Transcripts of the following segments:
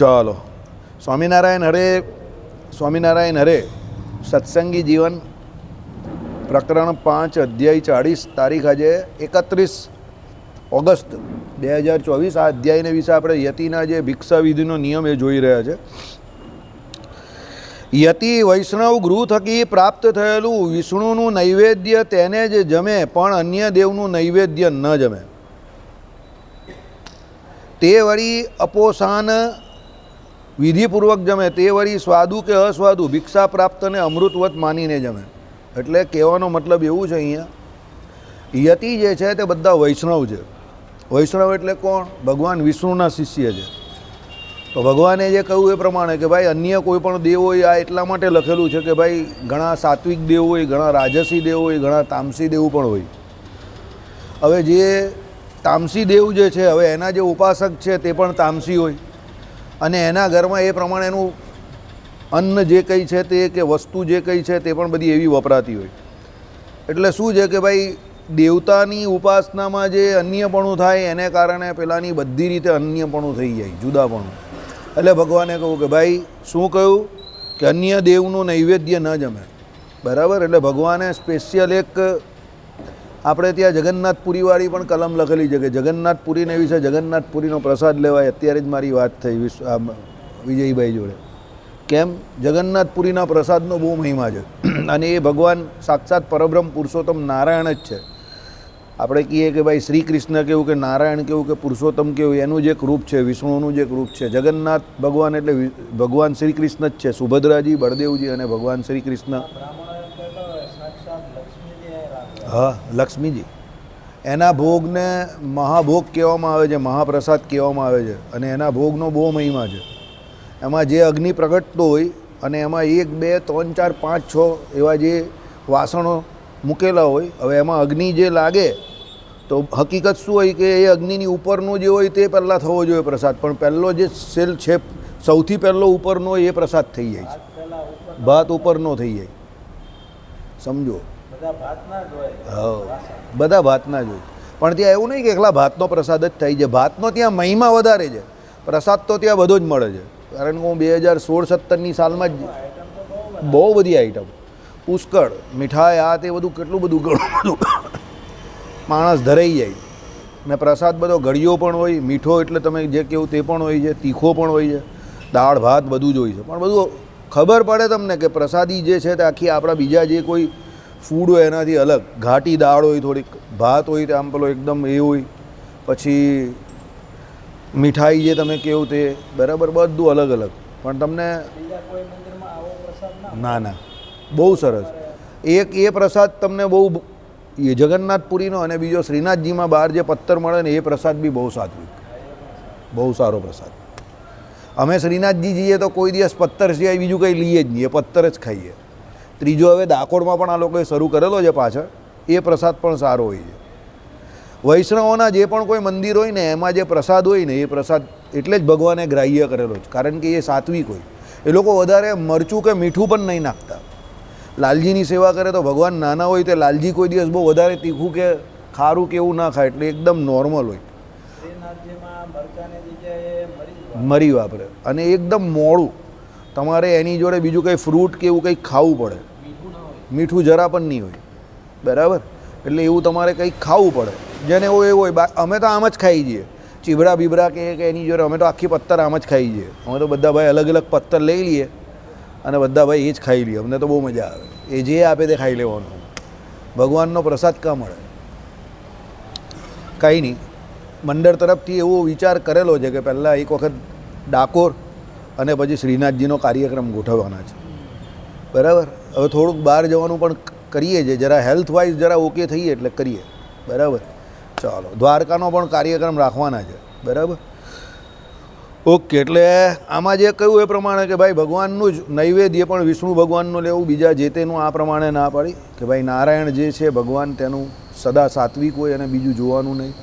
ચાલો સ્વામિનારાયણ હરે સત્સંગી જીવન પ્રકરણ 5 અધ્યાય 40 તારીખ આજે 31 ઓગસ્ટ 2024 આ અધ્યાયને વિશે આપણે યતિના જે ભિક્ષા વિધિનો નિયમ એ જોઈ રહ્યા છે. યતિ વૈષ્ણવ ગૃહ થકી પ્રાપ્ત થયેલું વિષ્ણુનું નૈવેદ્ય તેને જ જમે પણ અન્ય દેવનું નૈવેદ્ય ન જમે. તે વળી અપોસાન વિધિપૂર્વક જમે, તે વળી સ્વાદુ કે અસ્વાદુ ભિક્ષા પ્રાપ્તને અમૃતવત માનીને જમે. એટલે કહેવાનો મતલબ એવું છે, અહીંયા યતિ જે છે તે બધા વૈષ્ણવ છે. વૈષ્ણવ એટલે કોણ? ભગવાન વિષ્ણુના શિષ્ય છે. તો ભગવાને જે કહ્યું એ પ્રમાણે કે ભાઈ અન્ય કોઈ પણ દેવ હોય, આ એટલા માટે લખેલું છે કે ભાઈ ઘણા સાત્વિક દેવ હોય, ઘણા રાજસી દેવ હોય, ઘણા તામસી દેવ પણ હોય. હવે જે તામસી દેવ જે છે, હવે એના જે ઉપાસક છે તે પણ તામસી હોય અને એના ઘરમાં એ પ્રમાણેનું અન્ન જે કંઈ છે તે કે વસ્તુ જે કંઈ છે તે પણ બધી એવી વપરાતી હોય. એટલે શું છે કે ભાઈ દેવતાની ઉપાસનામાં જે અન્યપણું થાય એને કારણે પેલાની બધી રીતે અન્યપણું થઈ જાય, જુદાપણું. એટલે ભગવાને કહું કે ભાઈ શું કહ્યું કે અન્ય દેવનું નૈવેદ્ય ન જમે. બરાબર. એટલે ભગવાને સ્પેશિયલ એક આપણે ત્યાં જગન્નાથપુરીવાળી પણ કલમ લખેલી છે કે જગન્નાથપુરીને વિશે જગન્નાથપુરીનો પ્રસાદ લેવાય. અત્યારે જ મારી વાત થઈ વિજયભાઈ જોડે. કેમ? જગન્નાથપુરીના પ્રસાદનો બહુ મહિમા છે અને એ ભગવાન સાક્ષાત પરબ્રહ્મ પુરુષોત્તમ નારાયણ જ છે. આપણે કહીએ કે ભાઈ શ્રી કૃષ્ણ કેવું કે નારાયણ કેવું કે પુરુષોત્તમ કેવું, એનું જે એક રૂપ છે, વિષ્ણુનું જે એક રૂપ છે. જગન્નાથ ભગવાન એટલે ભગવાન શ્રી કૃષ્ણ જ છે. સુભદ્રાજી, બળદેવજી અને ભગવાન શ્રી કૃષ્ણ. હા, લક્ષ્મીજી. એના ભોગને મહાભોગ કહેવામાં આવે છે, મહાપ્રસાદ કહેવામાં આવે છે અને એના ભોગનો બહુ મહિમા છે. એમાં જે અગ્નિ પ્રગટતો હોય અને એમાં 1 2 3 4 5 6 એવા જે વાસણો મૂકેલા હોય. હવે એમાં અગ્નિ જે લાગે તો હકીકત શું હોય કે એ અગ્નિની ઉપરનો જે હોય તે પહેલાં થવો જોઈએ પ્રસાદ, પણ પહેલો જે સેલ છે સૌથી પહેલો ઉપરનો એ પ્રસાદ થઈ જાય છે. ભાત ઉપરનો થઈ જાય. સમજો? હા, બધા ભાતના જ હોય. પણ ત્યાં એવું નહીં કે એકલા ભાતનો પ્રસાદ જ થાય છે. ભાતનો ત્યાં મહિમા વધારે છે, પ્રસાદ તો ત્યાં બધો જ મળે છે. કારણ કે હું 2016-17ની સાલમાં જ બહુ બધી આઈટમ, પુષ્કળ મીઠાઈ, આ તે બધું કેટલું બધું ઘણું બધું માણસ ધરાઈ જાય. ને પ્રસાદ બધો ગળ્યો પણ હોય, મીઠો એટલે તમે જે કહ્યું તે પણ હોય છે, તીખો પણ હોય છે, દાળ ભાત બધું જ હોય છે. પણ બધું ખબર પડે તમને કે પ્રસાદી જે છે તે આખી આપણા બીજા જે કોઈ ફૂડ હોય એનાથી અલગ. ઘાટી દાળ હોય, થોડીક ભાત હોય, તો આમ પેલો એકદમ એ હોય, પછી મીઠાઈ જે તમે કહો તે, બરાબર, બધું અલગ અલગ. પણ તમને ના બહુ સરસ એક એ પ્રસાદ તમને બહુ એ જગન્નાથપુરીનો અને બીજો શ્રીનાથજીમાં બહાર જે પત્તર મળે ને એ પ્રસાદ બી બહુ સાત્વિક, બહુ સારો પ્રસાદ. અમે શ્રીનાથજી જઈએ તો કોઈ દિવસ પત્તર સિવાય બીજું કંઈ લઈએ જ નહીં, એ પત્તર જ ખાઈએ. ત્રીજો હવે ડાકોરમાં પણ આ લોકોએ શરૂ કરેલો છે પાછળ, એ પ્રસાદ પણ સારો હોય છે. વૈષ્ણવોના જે પણ કોઈ મંદિર હોય ને એમાં જે પ્રસાદ હોય ને એ પ્રસાદ એટલે જ ભગવાને ગ્રાહ્ય કરેલો છે, કારણ કે એ સાત્વિક હોય. એ લોકો વધારે મરચું કે મીઠું પણ નહીં નાખતા. લાલજીની સેવા કરે તો ભગવાન નાના હોય તો લાલજી કોઈ દિવસ બહુ વધારે તીખું કે ખારું કે એવું ના ખાય, એટલે એકદમ નોર્મલ હોય. મરી વાપરે અને એકદમ મોડું. તમારે એની જોડે બીજું કંઈ ફ્રૂટ કે એવું કંઈક ખાવું પડે, મીઠું જરા પણ નહીં હોય. બરાબર. એટલે એવું તમારે કંઈક ખાવું પડે. જેને એવું એવું હોય. અમે તો આમ જ ખાઈ જઈએ, ચીબડા બીબડા કે એની જોડે અમે તો આખી પત્તર આમ જ ખાઈ જઈએ. અમે તો બધા ભાઈ અલગ અલગ પત્તર લઈ લઈએ અને બધા ભાઈ એ જ ખાઈ લઈએ. અમને તો બહુ મજા આવે. એ જે આપે તે ખાઈ લેવાનું. ભગવાનનો પ્રસાદ કાં મળે? કંઈ નહીં. મંડળ તરફથી એવો વિચાર કરેલો છે કે પહેલાં એક વખત ડાકોર અને પછી શ્રીનાથજીનો કાર્યક્રમ ગોઠવવાના છે. બરાબર. હવે થોડુંક બહાર જવાનું પણ કરીએ છીએ, જરા હેલ્થ વાઇઝ જરા ઓકે થઈએ એટલે કરીએ. બરાબર. ચાલો, દ્વારકાનો પણ કાર્યક્રમ રાખવાના છે. બરાબર. ઓકે. એટલે આમાં જે કહ્યું એ પ્રમાણે કે ભાઈ ભગવાનનું જ નૈવેદ્ય પણ વિષ્ણુ ભગવાનનું લેવું, બીજા જે તેનું આ પ્રમાણે ના પાડી કે ભાઈ નારાયણ જે છે ભગવાન તેનું સદા સાત્વિક હોય અને બીજું જોવાનું નહીં.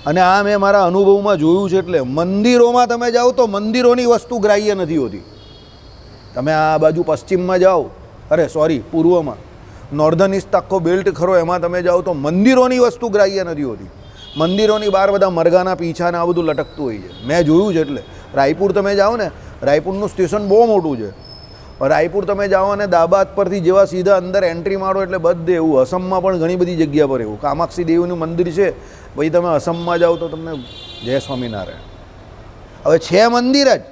અને આ મેં મારા અનુભવમાં જોયું છે. એટલે મંદિરોમાં તમે જાઓ તો મંદિરોની વસ્તુ ગ્રાહ્ય નથી હોતી. તમે આ બાજુ પશ્ચિમમાં જાઓ, પૂર્વમાં, નોર્ધન ઇસ્ટ આખો બેલ્ટ ખરો, એમાં તમે જાઓ તો મંદિરોની વસ્તુ ગ્રાહ્ય નથી હોતી. મંદિરોની બહાર બધા મરઘાના પીછા ને આ બધું લટકતું હોય છે. મેં જોયું છે. એટલે રાયપુર તમે જાઓ ને રાયપુરનું સ્ટેશન બહુ મોટું છે. રાયપુર તમે જાઓ અને દાબાદ પરથી જેવા સીધા અંદર એન્ટ્રી મારો એટલે બધે એવું. અસમમાં પણ ઘણી બધી જગ્યા પર એવું. કામાક્ષી દેવીનું મંદિર છે, પછી તમે અસમમાં જાઓ તો તમને જય સ્વામિનારાયણ. હવે છે મંદિર જ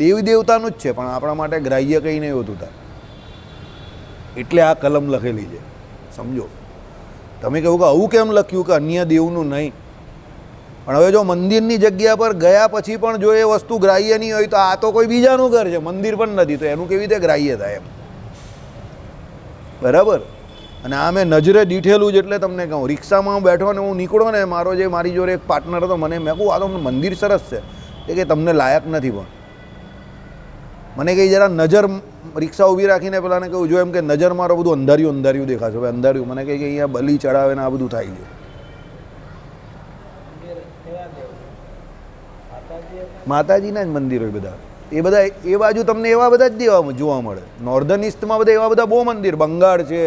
દેવી દેવતાનું જ છે, પણ આપણા માટે ગ્રાહ્ય કંઈ નહીં હોતું તાર. એટલે આ કલમ લખેલી છે, સમજો. તમે કહું કે આવું કેમ લખ્યું કે અન્ય દેવનું નહીં, પણ હવે જો મંદિરની જગ્યા પર ગયા પછી પણ જો એ વસ્તુ ગ્રાહ્ય નહીં હોય તો આ તો કોઈ બીજાનું ઘર છે, મંદિર પણ નથી, તો એનું કેવી રીતે ગ્રાહ્ય થાય એમ, બરાબર. અને આ મેં નજરે દીઠેલું જ એટલે તમને કહું. રિક્ષામાં હું બેઠો ને હું નીકળો ને, મારો જે મારી જોડે એક પાર્ટનર હતો, મને મેં કહું આ તો મંદિર સરસ છે, એ કે તમને લાયક નથી, પણ મને કંઈ જરા નજર રિક્ષા ઊભી રાખીને પેલાને કહું જો એમ કે નજર મારો બધું અંધાર્યું અંધાર્યું દેખાશે. હવે અંધાર્યું મને કહે કે અહીંયા બલી ચડાવે ને આ બધું થાય છે. માતાજીના જ મંદિર હોય બધા. એ બાજુ તમને એવા બધા જ દેવા જોવા મળે. નોર્ધન ઇસ્ટમાં બધા એવા બધા બહુ મંદિર, બંગાળ છે,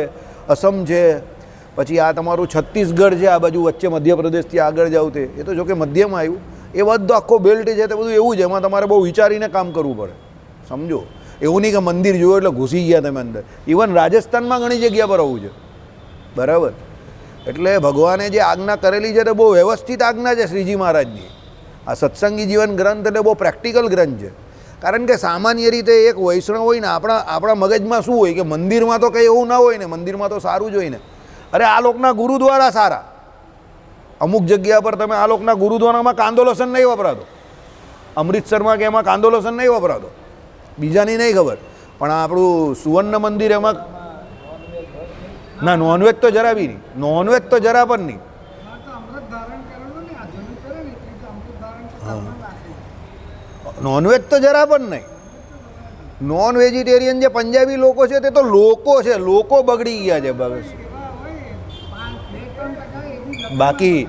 અસમ છે, પછી આ તમારું છત્તીસગઢ છે, આ બાજુ વચ્ચે મધ્યપ્રદેશથી આગળ જાવ તે, એ તો જોકે મધ્યમાં આવ્યું, એ બધું આખો બેલ્ટ છે તે બધું એવું છે, એમાં તમારે બહુ વિચારીને કામ કરવું પડે, સમજો. એવું નહીં કે મંદિર જોયું એટલે ઘૂસી ગયા તમે અંદર. ઇવન રાજસ્થાનમાં ઘણી જગ્યા પર આવું છે, બરાબર. એટલે ભગવાને જે આજ્ઞા કરેલી છે તે બહુ વ્યવસ્થિત આજ્ઞા છે શ્રીજી મહારાજની. આ સત્સંગી જીવન ગ્રંથ એટલે બહુ પ્રેક્ટિકલ ગ્રંથ છે. કારણ કે સામાન્ય રીતે એક વૈષ્ણવ હોય ને, આપણા મગજમાં શું હોય કે મંદિરમાં તો કંઈ એવું ના હોય ને, મંદિરમાં તો સારું જ હોય ને. અરે આ લોકના ગુરુદ્વારા સારા, અમુક જગ્યા પર તમે આ લોકના ગુરુદ્વારામાં કાંદો લસણ નહીં વપરાતો, અમૃતસરમાં કે એમાં કાંદો લસણ નહીં વપરાતો, બીજાની નહીં ખબર, પણ આપણું સુવર્ણ મંદિર એમાં ના નોનવેજ તો જરા બી નહીં, નોનવેજ તો જરા પણ નહીં. નોનવેજ તો જરા પણ નહીં. નોન વેજીટેરિયન જે પંજાબી લોકો છે તે તો લોકો છે, લોકો બગડી ગયા છે. બાકી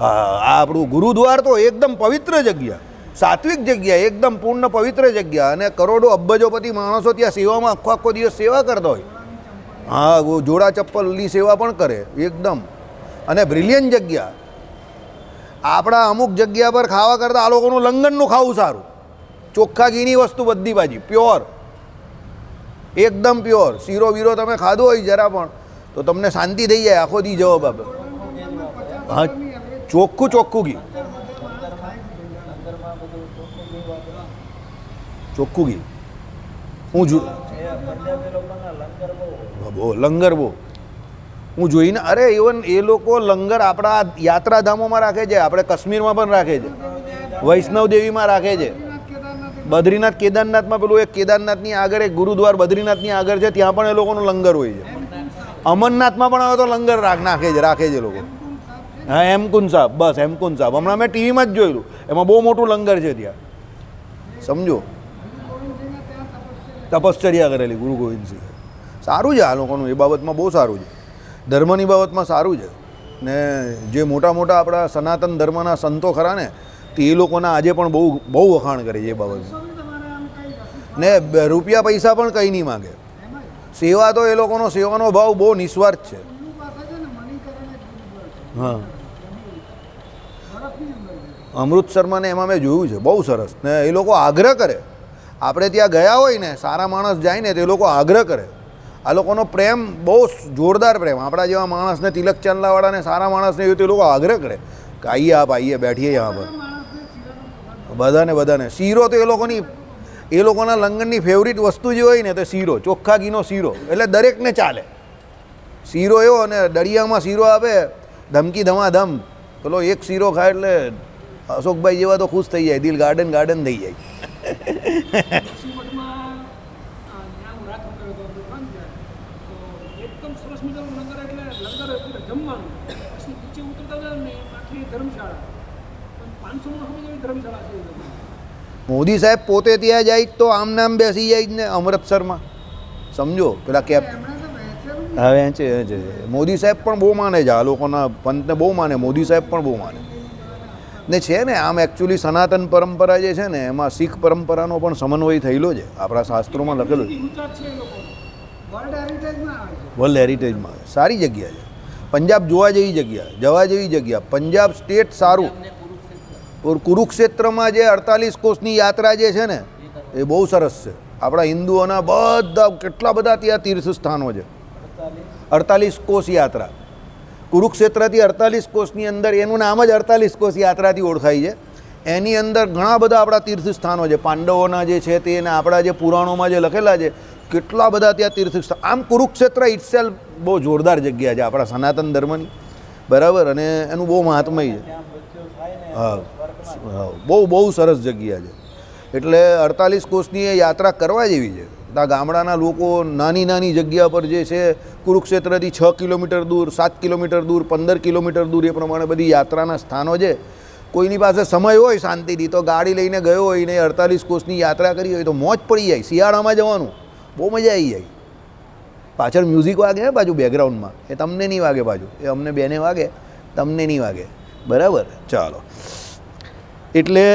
આ આપણું ગુરુદ્વાર તો એકદમ પવિત્ર જગ્યા, સાત્વિક જગ્યા, એકદમ પૂર્ણ પવિત્ર જગ્યા. અને કરોડો અબજોપતિ માણસો ત્યાં સેવામાં આખો દિવસ સેવા કરતા હોય. હા, જોડા ચપ્પલની સેવા પણ કરે એકદમ. અને બ્રિલિયન્ટ જગ્યા. આપણા અમુક જગ્યા પર ખાવા કરતાં આ લોકોનું લંગરનું ખાવું સારું. ચોખ્ખા ઘીની વસ્તુ બધી ભાજી પ્યોર, એકદમ પ્યોર. શીરો બીરો તમે ખાધો હોય જરા પણ તો તમને શાંતિ થઈ જાય, આખો દી જવાબ આપે. હા, ચોખ્ખું ઘી, ચોખ્ખું ઘી. લંગર બહુ હું જોઈને, અરે ઇવન એ લોકો લંગર આપણા યાત્રાધામોમાં રાખે છે, આપણે કાશ્મીરમાં પણ રાખે છે, વૈષ્ણવ દેવીમાં રાખે છે, બદ્રીનાથ કેદારનાથમાં પેલું એક કેદારનાથની આગળ એક ગુરુદ્વાર બદ્રીનાથની આગળ છે, ત્યાં પણ એ લોકોનું લંગર હોય છે. અમરનાથમાં પણ હવે તો લંગર રાખે છે લોકો. હા, હેમકુંડ સાહેબ, બસ હેમકુંડ સાહેબ હમણાં મેં ટીવીમાં જ જોયેલું, એમાં બહુ મોટું લંગર છે ત્યાં, સમજો. તપશ્ચર્યા કરેલી ગુરુ ગોવિંદસિંહ. સારું છે આ લોકોનું, એ બાબતમાં બહુ સારું છે, ધર્મની બાબતમાં સારું છે. ને જે મોટા મોટા આપણા સનાતન ધર્મના સંતો ખરા ને, તે એ લોકોના આજે પણ બહુ વખાણ કરે છે એ બાબતમાં. ને રૂપિયા પૈસા પણ કંઈ નહીં માગે. સેવા તો એ લોકોનો સેવાનો ભાવ બહુ નિસ્વાર્થ છે. હા, અમૃતસરમાં ને એમાં મેં જોયું છે, બહુ સરસ. ને એ લોકો આગ્રહ કરે, આપણે ત્યાં ગયા હોય ને, સારા માણસ જાય ને તો એ લોકો આગ્રહ કરે. આ લોકોનો પ્રેમ બહુ જોરદાર પ્રેમ. આપણા જેવા માણસને, તિલક ચાંદલાવાળાને, સારા માણસને એવું તો એ લોકો આગ્રહ કરે કે આઈએ આપ આઈએ બેઠીએ यहाँ પર. બધાને શીરો તો એ લોકોના લંગરની ફેવરિટ વસ્તુ જે હોય ને તો શીરો, ચોખ્ખા ઘીનો શીરો, એટલે દરેકને ચાલે. શીરો એવો, અને દળિયામાં શીરો આપે, ધમકી ધમાધમ. પેલો એક શીરો ખાય એટલે અશોકભાઈ જેવા તો ખુશ થઈ જાય, દિલ ગાર્ડન થઈ જાય. મોદી સાહેબ પોતે ત્યાં જાય તો આમ નામ બેસી જાય ને અમૃતસરમાં, સમજો. પેલા કેપ હવે છે. મોદી સાહેબ પણ બહુ માને છે, આ લોકોના પંથને બહુ માને, મોદી સાહેબ પણ બહુ માને ને. છે ને આમ એકચ્યુઅલી સનાતન પરંપરા જે છે ને, એમાં શીખ પરંપરાનો પણ સમન્વય થયેલો છે, આપણા શાસ્ત્રોમાં લખેલું છે. વર્લ્ડ હેરિટેજમાં સારી જગ્યા છે. પંજાબ જવા જેવી જગ્યા. પંજાબ સ્ટેટ સારું. કુરુક્ષેત્રમાં જે 48 કોષની યાત્રા જે છે ને, એ બહુ સરસ છે. આપણા હિન્દુઓના બધા કેટલા બધા ત્યાં તીર્થ સ્થાનો છે. 48 કોષ યાત્રા, કુરુક્ષેત્રથી 48 કોષની અંદર, એનું નામ જ 48 કોષ યાત્રાથી ઓળખાય છે. એની અંદર ઘણા બધા આપણા તીર્થ સ્થાનો છે, પાંડવોના જે છે તે, અને આપણા જે પુરાણોમાં જે લખેલા છે, કેટલા બધા ત્યાં તીર્થ સ્થાન. આમ કુરુક્ષેત્ર ઇટસેલ્ફ બહુ જોરદાર જગ્યા છે આપણા સનાતન ધર્મની, બરાબર, અને એનું બહુ મહાત્મય છે. હા હા, બહુ સરસ જગ્યા છે. એટલે 48 કોષની એ યાત્રા કરવા જેવી છે. ત્યાં ગામડાના લોકો નાની નાની જગ્યા પર જે છે, કુરુક્ષેત્રથી 6 કિલોમીટર દૂર, 7 કિલોમીટર દૂર, 15 કિલોમીટર દૂર, એ પ્રમાણે બધી યાત્રાના સ્થાનો છે. કોઈની પાસે સમય હોય શાંતિથી તો ગાડી લઈને ગયો હોય ને 48 કોષની યાત્રા કરી હોય તો મોજ પડી જાય. શિયાળામાં જવાનું બહુ મજા આવી જાય. પાછળ મ્યુઝિક વાગે ને બાજુ બેકગ્રાઉન્ડમાં, એ તમને નહીં વાગે, બાજુ એ અમને બેને વાગે, તમને નહીં વાગે, બરાબર. ચાલો, એટલે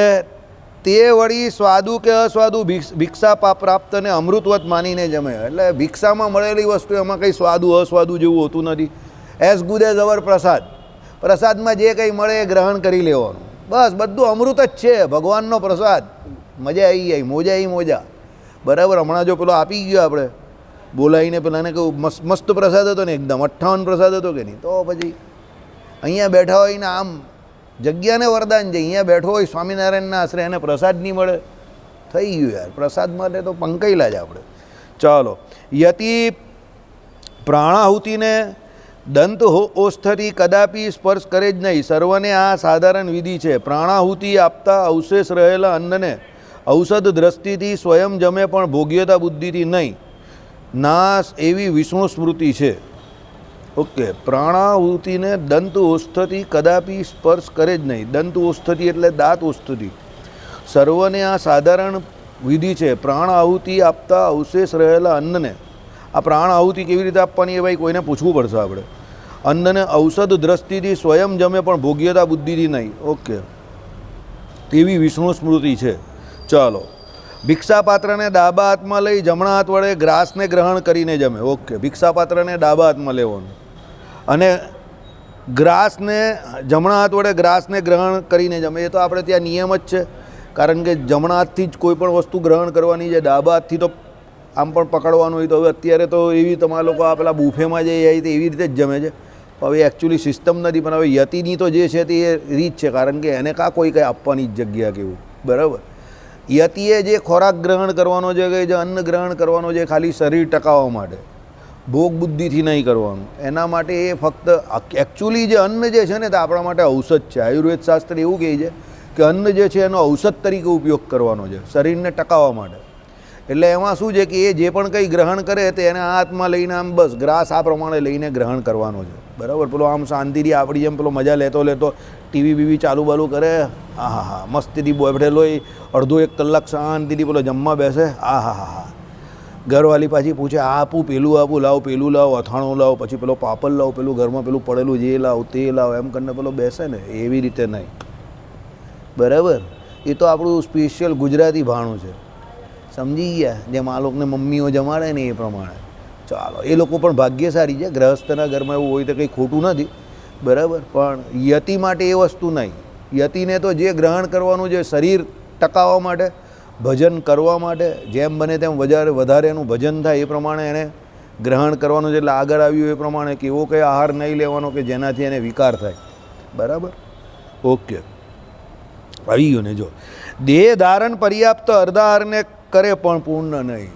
તે વળી સ્વાદુ કે અસ્વાદુ ભિક્ષા પ્રાપ્તને અમૃતવત માનીને જમે. એટલે ભિક્ષામાં મળેલી વસ્તુ એમાં કંઈ સ્વાદુ અસ્વાદુ જેવું હોતું નથી. એઝ ગુડ એઝ અવર પ્રસાદ. પ્રસાદમાં જે કંઈ મળે એ ગ્રહણ કરી લેવાનું, બસ. બધું અમૃત જ છે, ભગવાનનો પ્રસાદ. મજા આવી જાય, મોજા આવી મોજા, બરાબર. હમણાં જો પેલો આપી ગયો આપણે બોલાવીને, પેલાને કહું મસ્ત પ્રસાદ હતો ને, એકદમ 58 પ્રસાદ હતો કે નહીં, તો પછી અહીંયા બેઠા હોય ને આમ જગ્યાને વરદાન છે. અહીંયા બેઠો હોય સ્વામિનારાયણના આશરે, એને પ્રસાદ નહીં મળે, થઈ ગયું યાર. પ્રસાદ માટે તો પંકાયેલા જ આપણે. ચાલો, યતિ પ્રાણાહુતિને દંત ઓષ્ઠથી કદાપી સ્પર્શ કરે જ નહીં. સર્વને આ સાધારણ વિધિ છે. પ્રાણાહુતિ આપતા અવશેષ રહેલા અન્નને ઔષધ દ્રષ્ટિથી સ્વયં જમે, પણ ભોગ્યતા બુદ્ધિથી નહીં. નાશ એવી વિષ્ણુ સ્મૃતિ છે. ઓકે, પ્રાણાહુતિને દંત ઓષ્ઠથી કદાપી સ્પર્શ કરે જ નહીં. દંત ઓષ્ઠથી એટલે દાંત ઓષ્ઠથી. સર્વને આ સાધારણ વિધિ છે. પ્રાણ આહુતિ આપતા અવશેષ રહેલા અન્નને, આ પ્રાણ આહુતિ કેવી રીતે આપવાની એ ભાઈ કોઈને પૂછવું પડશે આપણે. અન્નને ઔષધ દ્રષ્ટિથી સ્વયં જમે, પણ ભોગ્યતા બુદ્ધિથી નહીં. ઓકે, તેવી વિષ્ણુ સ્મૃતિ છે. ચાલો, ભિક્ષાપાત્રને ડાબા હાથમાં લઈ જમણા હાથ વડે ગ્રાસને ગ્રહણ કરીને જમે. ઓકે, ભિક્ષાપાત્રને ડાબા હાથમાં લેવાનું અને ગ્રાસને જમણા હાથ વડે ગ્રાસને ગ્રહણ કરીને જમે. એ તો આપણે ત્યાં નિયમ જ છે, કારણ કે જમણા હાથથી જ કોઈ પણ વસ્તુ ગ્રહણ કરવાની છે. ડાબા હાથથી તો આમ પણ પકડવાનું હોય. તો હવે અત્યારે તો એવી તમારા લોકો આ પેલા બુફેમાં જે આવી તે એવી રીતે જ જમે છે. હવે એકચ્યુઅલી સિસ્ટમ નથી, પણ હવે યતિની તો જે છે તે રીત છે, કારણ કે એને કાં કોઈ કંઈ આપવાની જ જગ્યા કેવું, બરાબર. યતિએ જે ખોરાક ગ્રહણ કરવાનો છે, કે જે અન્ન ગ્રહણ કરવાનો છે, ખાલી શરીર ટકાવવા માટે, ભોગ બુદ્ધિથી નહીં કરવાનું. એના માટે એ ફક્ત એકચ્યુઅલી જે અન્ન જે છે ને તે આપણા માટે ઔષધ છે. આયુર્વેદ શાસ્ત્ર એવું કહે છે કે અન્ન જે છે એનો ઔષધ તરીકે ઉપયોગ કરવાનો છે, શરીરને ટકાવવા માટે. એટલે એમાં શું છે કે એ જે પણ કંઈ ગ્રહણ કરે તે એને હાથમાં લઈને આમ બસ ગ્રાસ આ પ્રમાણે લઈને ગ્રહણ કરવાનો છે, બરાબર. પેલો આમ શાંતિથી આપણી જેમ પેલો મજા લેતો ટીવી બીવી ચાલુ બાલુ કરે, હા હા હા, મસ્તીથી બેઠેલો હોય, અડધો 1 કલાક શાંતિથી પેલો જમવા બેસે, હા હા હા હા. ઘરવાળી પાછી પૂછે આ આપું, પેલું આપું, લાવ પેલું લાવ, અથાણું લાવ, પછી પેલો પાપડ લાવ, પેલું ઘરમાં પેલું પડેલું જે લાવ તે લાવ, એમ કરીને પેલો બેસે ને. એવી રીતે નહીં, બરાબર. એ તો આપણું સ્પેશિયલ ગુજરાતી ભાણું છે, સમજી ગયા. જેમ આ લોકોને મમ્મીઓ જમાડે ને એ પ્રમાણે. ચાલો, એ લોકો પણ ભાગ્યશાળી છે. ગ્રહસ્થના ઘરમાં એવું હોય તો કંઈ ખોટું નથી, બરાબર. પણ યતિ માટે એ વસ્તુ નહીં. યતિને તો જે ગ્રહણ કરવાનું છે શરીર ટકાવવા માટે, ભજન કરવા માટે, જેમ બને તેમ વધારે એનું ભજન થાય એ પ્રમાણે એને ગ્રહણ કરવાનું છે. એટલે આગળ આવ્યું એ પ્રમાણે કે એવો કંઈ આહાર નહીં લેવાનો કે જેનાથી એને વિકાર થાય, બરાબર. ઓકે, આવી ગયું ને. જો દેહ ધારણ પર્યાપ્ત અર્ધાહારને કરે પણ પૂર્ણ નહીં.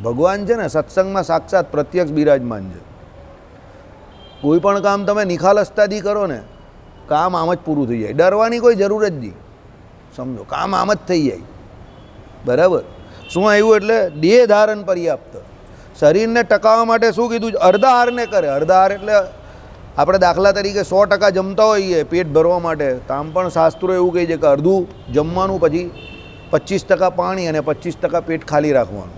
ભગવાન છે ને સત્સંગમાં સાક્ષાત પ્રત્યક્ષ બિરાજમાન છે. કોઈ પણ કામ તમે નિખાલસતાથી કરો ને, કામ આમ જ પૂરું થઈ જાય. ડરવાની કોઈ જરૂર જ નહીં, સમજો. કામ આમ જ થઈ જાય, બરાબર. શું આવ્યું? એટલે દેહ ધારણ પર્યાપ્ત, શરીરને ટકાવવા માટે શું કીધું? અર્ધાહારને કરે. અર્ધાહાર એટલે આપણે દાખલા તરીકે 100% જમતા હોઈએ પેટ ભરવા માટે, તો આમ પણ શાસ્ત્રો એવું કહે છે કે અડધું જમવાનું, પછી 25% પાણી અને 25% પેટ ખાલી રાખવાનું.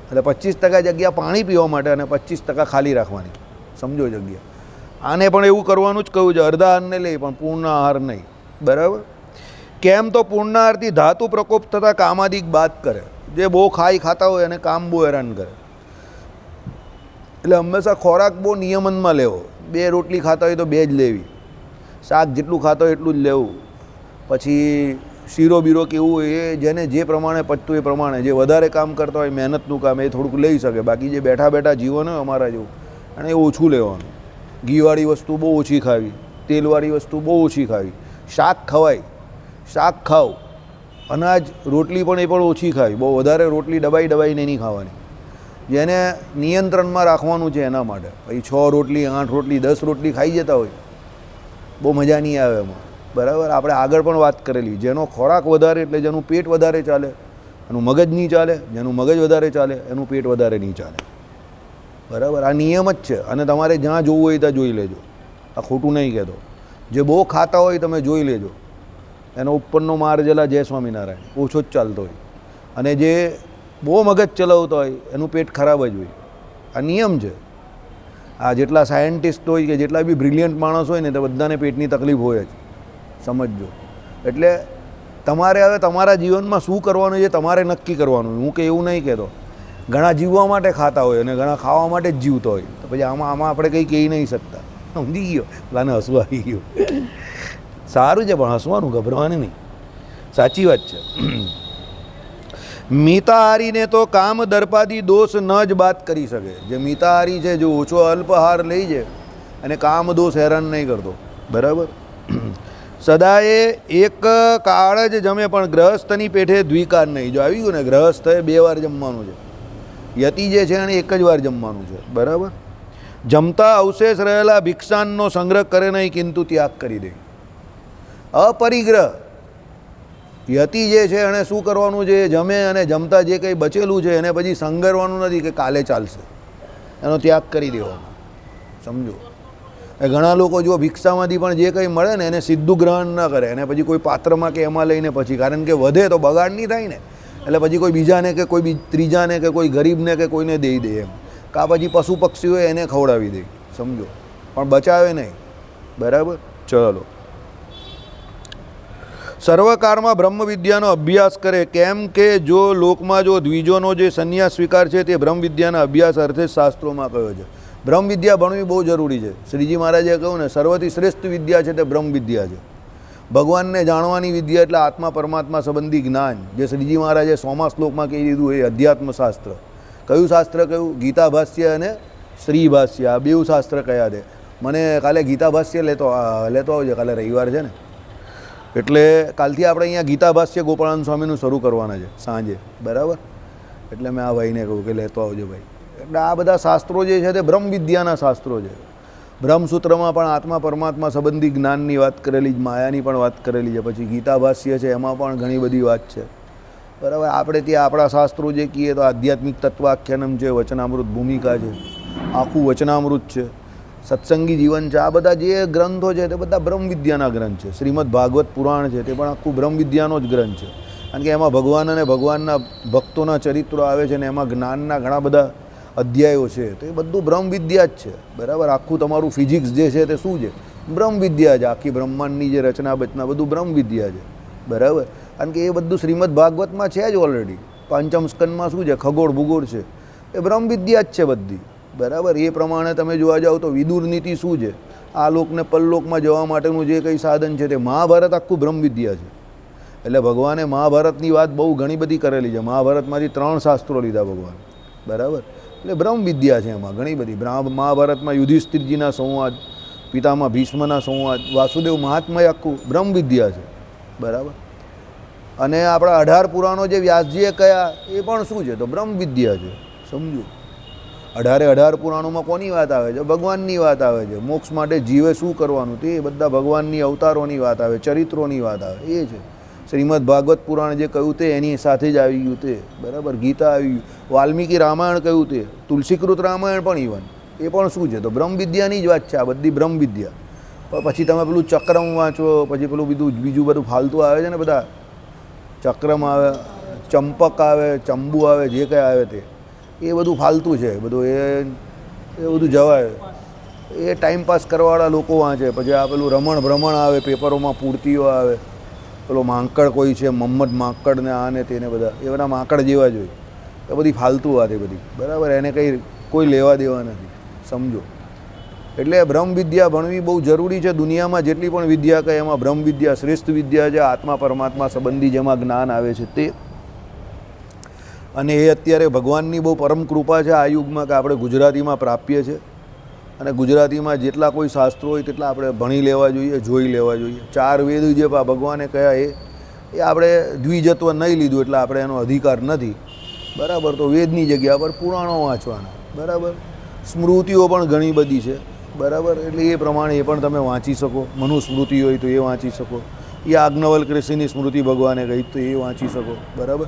એટલે 25% જગ્યા પાણી પીવા માટે અને 25% ખાલી રાખવાની, સમજો જગ્યા. આને પણ એવું કરવાનું જ કહ્યું છે. અર્ધાહારને લઈ પણ પૂર્ણ આહાર નહીં, બરાબર. કેમ તો પૂર્ણ આહારથી ધાતુ પ્રકોપ થતાં કામાદિક બાદ કરે. જે બહુ ખાતા હોય એને કામ બહુ હેરાન કરે. એટલે હંમેશા ખોરાક બહુ નિયમનમાં લેવો. 2 રોટલી ખાતા હોય તો 2 જ લેવી, શાક જેટલું ખાતા હોય એટલું જ લેવું. પછી શીરો બીરો કેવું હોય એ જેને જે પ્રમાણે પચતું એ પ્રમાણે, જે વધારે કામ કરતા હોય મહેનતનું કામ એ થોડુંક લઈ શકે, બાકી જે બેઠા બેઠા જીવન હોય અમારા જેવું અને એ ઓછું લેવાનું. ઘીવાળી વસ્તુ બહુ ઓછી ખાવી, તેલવાળી વસ્તુ બહુ ઓછી ખાવી, શાક ખવાય, શાક ખાવ, અનાજ રોટલી પણ એ પણ ઓછી ખાવી, બહુ વધારે રોટલી દબાઈને નહીં ખાવાની. જેને નિયંત્રણમાં રાખવાનું છે એના માટે. પછી 6 રોટલી 8 રોટલી 10 રોટલી ખાઈ જતા હોય બહુ મજા નહીં આવે એમાં, બરાબર. આપણે આગળ પણ વાત કરેલી, જેનો ખોરાક વધારે એટલે જેનું પેટ વધારે ચાલે એનું મગજ નહીં ચાલે, જેનું મગજ વધારે ચાલે એનું પેટ વધારે નહીં ચાલે, બરાબર. આ નિયમ જ છે અને તમારે જ્યાં જોવું હોય ત્યાં જોઈ લેજો, આ ખોટું નહીં કહેતો. જે બહુ ખાતા હોય તમે જોઈ લેજો, એનો ઉપરનો માર જલા જય સ્વામિનારાયણ ઓછો જ ચાલતો હોય, અને જે બહુ મગજ ચલાવતો હોય એનું પેટ ખરાબ જ હોય. આ નિયમ છે. આ જેટલા સાયન્ટિસ્ટ હોય કે જેટલા બી બ્રિલિયન્ટ માણસ હોય ને તે બધાને પેટની તકલીફ હોય જ, સમજજો. એટલે તમારે હવે તમારા જીવનમાં શું કરવાનું છે તમારે નક્કી કરવાનું. હું કે એવું નહીં કહેતો, ઘણા જીવવા માટે ખાતા હોય અને ઘણા ખાવા માટે જ જીવતો હોય, તો પછી આમાં આપણે કંઈ કહી નહીં શકતા. સમજી ગયો? લાને હસવું આવી ગયું. સારું છે પણ હસવાનું, ગભરાવાનું નહીં. સાચી વાત છે. મિતાહારીને તો કામ દર્પાદી દોષ ન જ બાત કરી શકે. જે મિતાહારી છે, જો ઓછો અલ્પહાર લઈ છે અને કામ દોષ હેરાન નહીં કરતો, બરાબર. સદાએ એક કાળ જ જમે પણ ગ્રહસ્થની પેઠે દ્વિકાર નહીં. જો આવી ગયું ને, ગ્રહસ્થએ 2 વાર જમવાનું છે, યતિ જે છે એને 1 જ વાર જમવાનું છે, બરાબર. જમતા અવશેષ રહેલા ભિક્ષાનનો સંગ્રહ કરે નહીં, કિંતુ ત્યાગ કરી દે. અપરિગ્રહ યતિ જે છે એણે શું કરવાનું છે, જમે અને જમતા જે કંઈ બચેલું છે એને પછી સંગરવાનું નથી કે કાલે ચાલશે, એનો ત્યાગ કરી દેવાનો, સમજો. એ ઘણા લોકો જો ભિક્ષામાંથી પણ જે કંઈ મળે ને એને સીધું ગ્રહણ ન કરે, અને પછી કોઈ પાત્રમાં કે એમાં લઈને પછી, કારણ કે વધે તો બગાડ નહીં થાય ને, એટલે પછી કોઈ બીજાને કે કોઈ ત્રીજાને કે કોઈ ગરીબને કે કોઈને દઈ દે એમ, કાં પછી પશુ પક્ષી હોય એને ખવડાવી દે, સમજો, પણ બચાવે નહીં, બરાબર. ચલો. સર્વકાળમાં બ્રહ્મ વિદ્યાનો અભ્યાસ કરે, કેમ કે જો લોકમાં જો દ્વિજોનો જે સંન્યાસ સ્વીકાર છે તે બ્રહ્મ વિદ્યાના અભ્યાસ અર્થે શાસ્ત્રોમાં કહ્યો છે. બ્રહ્મ વિદ્યા ભણવી બહુ જરૂરી છે. શ્રીજી મહારાજે કહ્યું ને, સર્વથી શ્રેષ્ઠ વિદ્યા છે તે બ્રહ્મ વિદ્યા છે. ભગવાનને જાણવાની વિદ્યા એટલે આત્મા પરમાત્મા સંબંધી જ્ઞાન, જે શ્રીજી મહારાજે 100મા શ્લોકમાં કહી દીધું એ અધ્યાત્મ શાસ્ત્ર. કયું શાસ્ત્ર કહ્યું? ગીતા ભાષ્ય અને શ્રી ભાષ્ય, આ 2 શાસ્ત્ર કયા છે. મને કાલે ગીતા ભાષ્ય લેતો આવજે, કાલે રવિવાર છે ને, એટલે કાલથી આપણે અહીંયા ગીતા ભાષ્ય ગોપાળાનંદ સ્વામીનું શરૂ કરવાના છે સાંજે, બરાબર. એટલે મેં આ ભાઈને કહ્યું કે લેતો આવજો ભાઈ. એટલે આ બધા શાસ્ત્રો જે છે તે બ્રહ્મ વિદ્યાના શાસ્ત્રો છે. બ્રહ્મસૂત્રમાં પણ આત્મા પરમાત્મા સંબંધી જ્ઞાનની વાત કરેલી જ, માયાની પણ વાત કરેલી છે. પછી ગીતા ભાષ્ય છે એમાં પણ ઘણી બધી વાત છે, બરાબર. આપણે ત્યાં આપણા શાસ્ત્રો જે કહીએ તો આધ્યાત્મિક તત્વાખ્યાનમ છે, વચનામૃત ભૂમિકા છે, આખું વચનામૃત છે, સત્સંગી જીવન છે. આ બધા જે ગ્રંથો છે તે બધા બ્રહ્મ વિદ્યાના ગ્રંથ છે. શ્રીમદ ભાગવત પુરાણ છે તે પણ આખું બ્રહ્મ વિદ્યાનો જ ગ્રંથ છે, કારણ કે એમાં ભગવાન અને ભગવાનના ભક્તોના ચરિત્રો આવે છે ને એમાં જ્ઞાનના ઘણા બધા અધ્યાયો છે. તો એ બધું બ્રહ્મ વિદ્યા જ છે, બરાબર. આખું તમારું ફિઝિક્સ જે છે તે શું છે? બ્રહ્મ વિદ્યા છે. આખી બ્રહ્માંડની જે રચના બચના બધું બ્રહ્મ વિદ્યા છે, બરાબર. કારણ કે એ બધું શ્રીમદ ભાગવતમાં છે જ ઓલરેડી. પાંચમ સ્કંદમાં શું છે? ખગોળ ભૂગોળ છે, એ બ્રહ્મ વિદ્યા જ છે બધી, બરાબર. એ પ્રમાણે તમે જોવા જાઓ તો વિદુર નીતિ શું છે? આ લોકને પરલોકમાં જવા માટેનું જે કંઈ સાધન છે તે મહાભારત આખું બ્રહ્મ વિદ્યા છે. એટલે ભગવાને મહાભારતની વાત બહુ ઘણી બધી કરેલી છે. મહાભારતમાંથી 3 શાસ્ત્રો લીધા ભગવાન, બરાબર. એટલે બ્રહ્મ વિદ્યા છે એમાં ઘણી બધી. મહાભારતમાં યુધિષ્ઠિરજીના સંવાદ, પિતામાં ભીષ્મના સંવાદ, વાસુદેવ મહાત્મય આખું બ્રહ્મ વિદ્યા છે, બરાબર. અને આપણા 18 પુરાણો જે વ્યાસજીએ કયા એ પણ શું છે? તો બ્રહ્મ વિદ્યા છે, સમજો. 18 પુરાણોમાં કોની વાત આવે છે? ભગવાનની વાત આવે છે. મોક્ષ માટે જીવે શું કરવાનું તે બધા ભગવાનની અવતારોની વાત આવે, ચરિત્રોની વાત આવે, એ છે. શ્રીમદ ભાગવત પુરાણ જે કહ્યું તે એની સાથે જ આવી ગયું તે, બરાબર. ગીતા આવી ગયું, વાલ્મીકી રામાયણ કહ્યું તે, તુલસીકૃત રામાયણ પણ ઇવન એ પણ શું છે? તો બ્રહ્મ વિદ્યાની જ વાત છે. આ બધી બ્રહ્મ વિદ્યા. પણ પછી તમે પેલું ચક્રમ વાંચો, પછી પેલું બીજું બધું ફાલતું આવે છે ને, બધા ચક્રમ આવે, ચંપક આવે, ચંબુ આવે, જે કંઈ આવે તે એ બધું ફાલતું છે બધું. એ બધું જવાય, એ ટાઈમપાસ કરવાવાળા લોકો વાંચે. પછી આ પેલું રમણ ભ્રમણ આવે, પેપરોમાં પૂર્તિઓ આવે, પેલો માંકડ કોઈ છે, મહમ્મદ માંકડ ને આ ને તેને બધા, એ બધા માંકડ જેવા જ હોય. એ બધી ફાલતુ વાત એ બધી, બરાબર. એને કંઈ કોઈ લેવા દેવા નથી, સમજો. એટલે બ્રહ્મ વિદ્યા ભણવી બહુ જરૂરી છે. દુનિયામાં જેટલી પણ વિદ્યા કહે એમાં બ્રહ્મ વિદ્યા શ્રેષ્ઠ વિદ્યા છે. આત્મા પરમાત્મા સંબંધી જેમાં જ્ઞાન આવે છે તે, અને એ અત્યારે ભગવાનની બહુ પરમ કૃપા છે આ યુગમાં કે આપણે ગુજરાતીમાં પ્રાપ્ય છે. અને ગુજરાતીમાં જેટલા કોઈ શાસ્ત્રો હોય તેટલા આપણે ભણી લેવા જોઈએ, જોઈ લેવા જોઈએ. 4 વેદ જે ભગવાને કહ્યા એ આપણે દ્વિજત્વ નહીં લીધું એટલે આપણે એનો અધિકાર નથી, બરાબર. તો વેદની જગ્યા પર પુરાણો વાંચવાના, બરાબર. સ્મૃતિઓ પણ ઘણી બધી છે, બરાબર. એટલે એ પ્રમાણે એ પણ તમે વાંચી શકો. મનુસ્મૃતિ હોય તો એ વાંચી શકો. યાજ્ઞવલ્ક ઋષિની સ્મૃતિ ભગવાને કહી તો એ વાંચી શકો, બરાબર.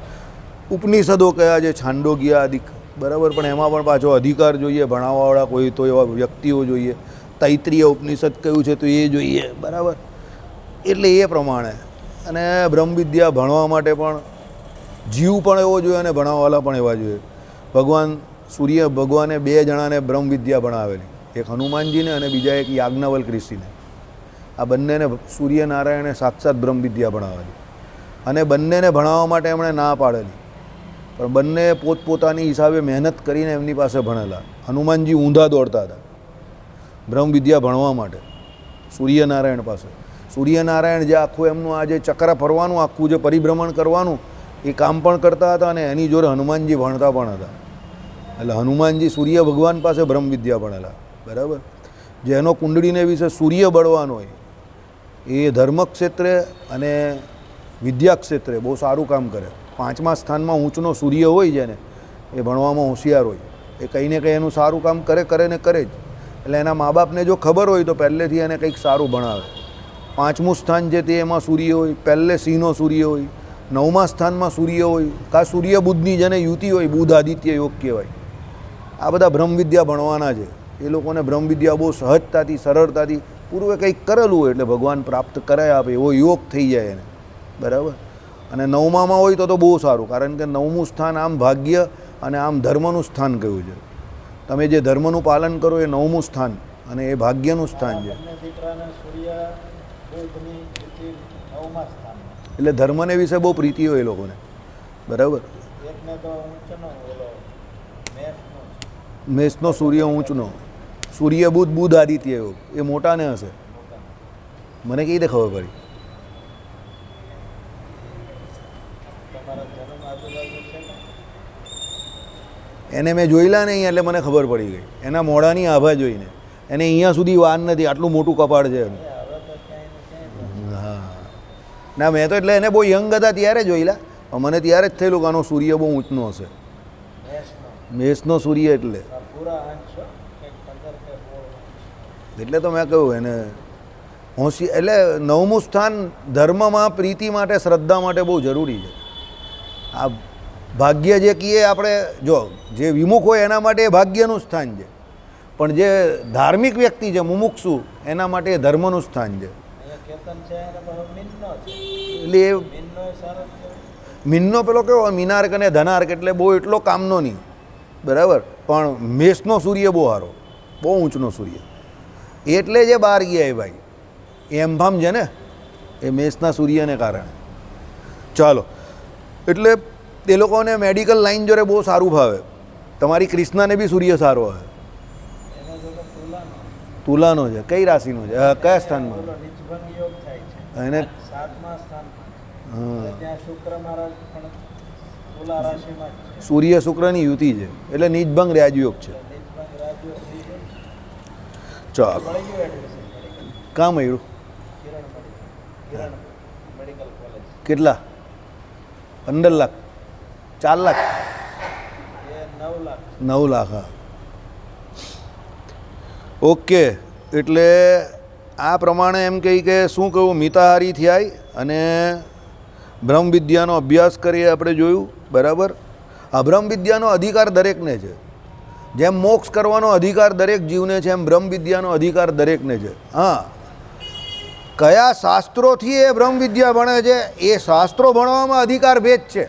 ઉપનિષદો કયા છે, છાંડોગ્ય આદિક, બરાબર. પણ એમાં પણ પાછો અધિકાર જોઈએ, ભણાવવાવાળા કોઈ તો એવા વ્યક્તિઓ જોઈએ. તૈત્રીય ઉપનિષદ કયું છે તો એ જોઈએ, બરાબર. એટલે એ પ્રમાણે અને બ્રહ્મવિદ્યા ભણવા માટે પણ જીવ પણ એવો જોઈએ અને ભણાવવાળા પણ એવા જોઈએ. ભગવાને 2 જણાને બ્રહ્મવિદ્યા ભણાવેલી, એક હનુમાનજીને અને બીજા એક યાજ્ઞવલ્ક ઋષિને. આ બંનેને સૂર્યનારાયણે સાક્ષાત બ્રહ્મવિદ્યા ભણાવેલી અને બંનેને ભણાવવા માટે એમણે ના પાડેલી, પણ બંને પોતપોતાની હિસાબે મહેનત કરીને એમની પાસે ભણેલા. હનુમાનજી ઊંધા દોડતા હતા બ્રહ્મવિદ્યા ભણવા માટે સૂર્યનારાયણ પાસે. સૂર્યનારાયણ જે આખું એમનું આ જે ચક્ર ફરવાનું, આખું જે પરિભ્રમણ કરવાનું એ કામ પણ કરતા હતા અને એની જોડે હનુમાનજી ભણતા પણ હતા. એટલે હનુમાનજી સૂર્ય ભગવાન પાસે બ્રહ્મવિદ્યા ભણેલા, બરાબર. જેનો કુંડળીને વિશે સૂર્ય બળવાનો હોય એ ધર્મ ક્ષેત્રે અને વિદ્યા ક્ષેત્રે બહુ સારું કામ કરે. 5મા સ્થાનમાં ઊંચનો સૂર્ય હોય છે ને એ ભણવામાં હોશિયાર હોય, એ કંઈ ને કંઈ એનું સારું કામ કરે ને કરે જ. એટલે એના મા બાપને જો ખબર હોય તો પહેલેથી એને કંઈક સારું ભણાવે. 5મું સ્થાન છે તે એમાં સૂર્ય હોય, પહેલે સિંહનો સૂર્ય હોય. 9મા સ્થાનમાં સૂર્ય હોય, કા સૂર્ય બુધની જેને યુતિ હોય, બુધ આદિત્ય યોગ કહેવાય. આ બધા બ્રહ્મવિદ્યા ભણવાના છે. એ લોકોને બ્રહ્મવિદ્યા બહુ સહજતાથી, સરળતાથી, પૂર્વે કંઈક કરેલું હોય એટલે ભગવાન પ્રાપ્ત કરાય આપે એવો યોગ થઈ જાય એને, બરાબર. અને 9મામાં હોય તો બહુ સારું, કારણ કે 9મું સ્થાન આમ ભાગ્ય અને આમ ધર્મનું સ્થાન કહ્યું છે. તમે જે ધર્મનું પાલન કરો એ 9મું સ્થાન અને એ ભાગ્યનું સ્થાન છે. એટલે ધર્મને વિશે બહુ પ્રીતિ હોય એ લોકોને, બરાબર. મેષનો સૂર્ય ઊંચનો, સૂર્ય બુધ આદિત્ય યોગ એ મોટાને હશે, મને કઈ રીતે ખબર પડી? એને મેં જોયેલા નહીં એટલે મને ખબર પડી ગઈ. એના મોઢાની આભા જોઈને. એને અહીંયા સુધી વાર નથી, આટલું મોટું કપાળ છે એનું. હા ના, મેં તો એટલે એને બહુ યંગ હતા ત્યારે જોયેલા, મને ત્યારે જ થયેલું કે આનો સૂર્ય બહુ ઊંચનો હશે. મેષનો સૂર્ય એટલે તો મેં કહ્યું એને હોશિયાર. એટલે 9મું સ્થાન ધર્મમાં પ્રીતિ માટે, શ્રદ્ધા માટે બહુ જરૂરી છે. આ ભાગ્ય જે કહીએ આપણે, જો જે વિમુખ હોય એના માટે એ ભાગ્યનું સ્થાન છે, પણ જે ધાર્મિક વ્યક્તિ છે મુમુક્ષુ એના માટે એ ધર્મનું સ્થાન છે. એટલે એ મીનનો પેલો કેવો મીનાર્ક અને ધનાર્ક, એટલે બહુ એટલો કામનો નહીં, બરાબર. પણ મેષનો સૂર્ય બહુ સારો, બહુ ઊંચનો સૂર્ય, એટલે જે બહાર ગયા એ ભાઈ એમ ભામ છે ને એ મેષના સૂર્યને કારણે. ચાલો, એટલે એ લોકોને મેડિકલ લાઈન જોડે બહુ સારું ભાવે. તમારી કૃષ્ણાને બી સૂર્ય સારો આવે. તુલાનો છે. કઈ રાશિનો છે? કયા સ્થાનમાં? એને સૂર્ય શુક્રની યુતિ છે એટલે નીચભંગ રાજયોગ છે. ચાલો, કાં મળ્યું? કેટલા? 15 લાખ? 4 લાખ? 9 લાખ. હા, ઓકે. એટલે આ પ્રમાણે એમ કહી કે શું કહું, મિતાહારી થયા અને બ્રહ્મવિદ્યાનો અભ્યાસ કરીએ આપણે જોયું, બરાબર. આ બ્રહ્મવિદ્યાનો અધિકાર દરેકને છે. જેમ મોક્ષ કરવાનો અધિકાર દરેક જીવને છે એમ બ્રહ્મવિદ્યાનો અધિકાર દરેકને છે. હા, કયા શાસ્ત્રોથી એ બ્રહ્મવિદ્યા ભણે છે એ શાસ્ત્રો ભણવામાં અધિકાર ભેદ છે,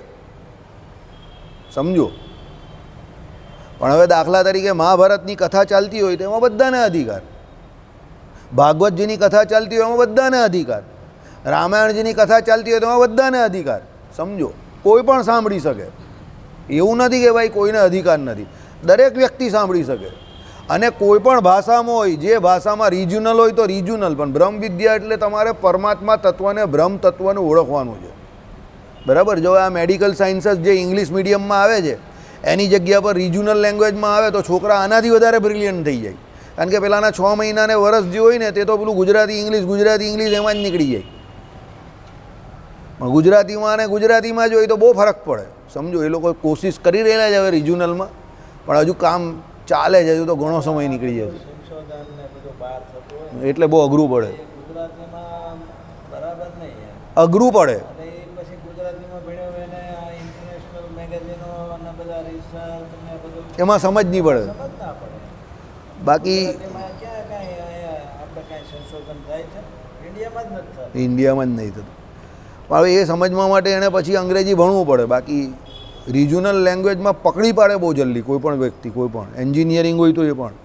સમજો. પણ હવે દાખલા તરીકે મહાભારતની કથા ચાલતી હોય તો એમાં બધાને અધિકાર, ભાગવતજીની કથા ચાલતી હોય એમાં બધાને અધિકાર, રામાયણજીની કથા ચાલતી હોય તો એમાં બધાને અધિકાર, સમજો. કોઈ પણ સાંભળી શકે, એવું નથી કે ભાઈ કોઈને અધિકાર નથી, દરેક વ્યક્તિ સાંભળી શકે. અને કોઈ પણ ભાષામાં હોય, જે ભાષામાં રિજનલ હોય તો રિજનલ, પણ બ્રહ્મ વિદ્યા એટલે તમારે પરમાત્મા તત્વને, બ્રહ્મ તત્વને ઓળખવાનું છે. બરાબર. જો આ મેડિકલ સાયન્સીસ જે ઇંગ્લિશ મીડિયમમાં આવે છે એની જગ્યા પર રિજનલ લેંગ્વેજમાં આવે તો છોકરા આનાથી વધારે બ્રિલિયન્ટ થઈ જાય. કારણ કે પેલાના 6 મહિનાને વર્ષ જે હોય ને તે તો પેલું ગુજરાતી ઇંગ્લિશ એમાં જ નીકળી જાય. પણ ગુજરાતીમાં અને ગુજરાતીમાં જ હોય તો બહુ ફરક પડે. સમજો, એ લોકો કોશિશ કરી રહેલા છે હવે રિજનલમાં, પણ હજુ કામ ચાલે છે, હજુ તો ઘણો સમય નીકળી જાય એટલે બહુ અઘરું પડે. અઘરું પડે. એમાં સમજ નહીં પડે. બાકી ઇન્ડિયામાં જ નહીં થતું. પણ હવે એ સમજવા માટે એને પછી અંગ્રેજી ભણવું પડે. બાકી રિજનલ લેંગ્વેજમાં પકડી પાડે બહુ જલ્દી કોઈ પણ વ્યક્તિ, કોઈ પણ એન્જિનિયરિંગ હોય તો એ પણ.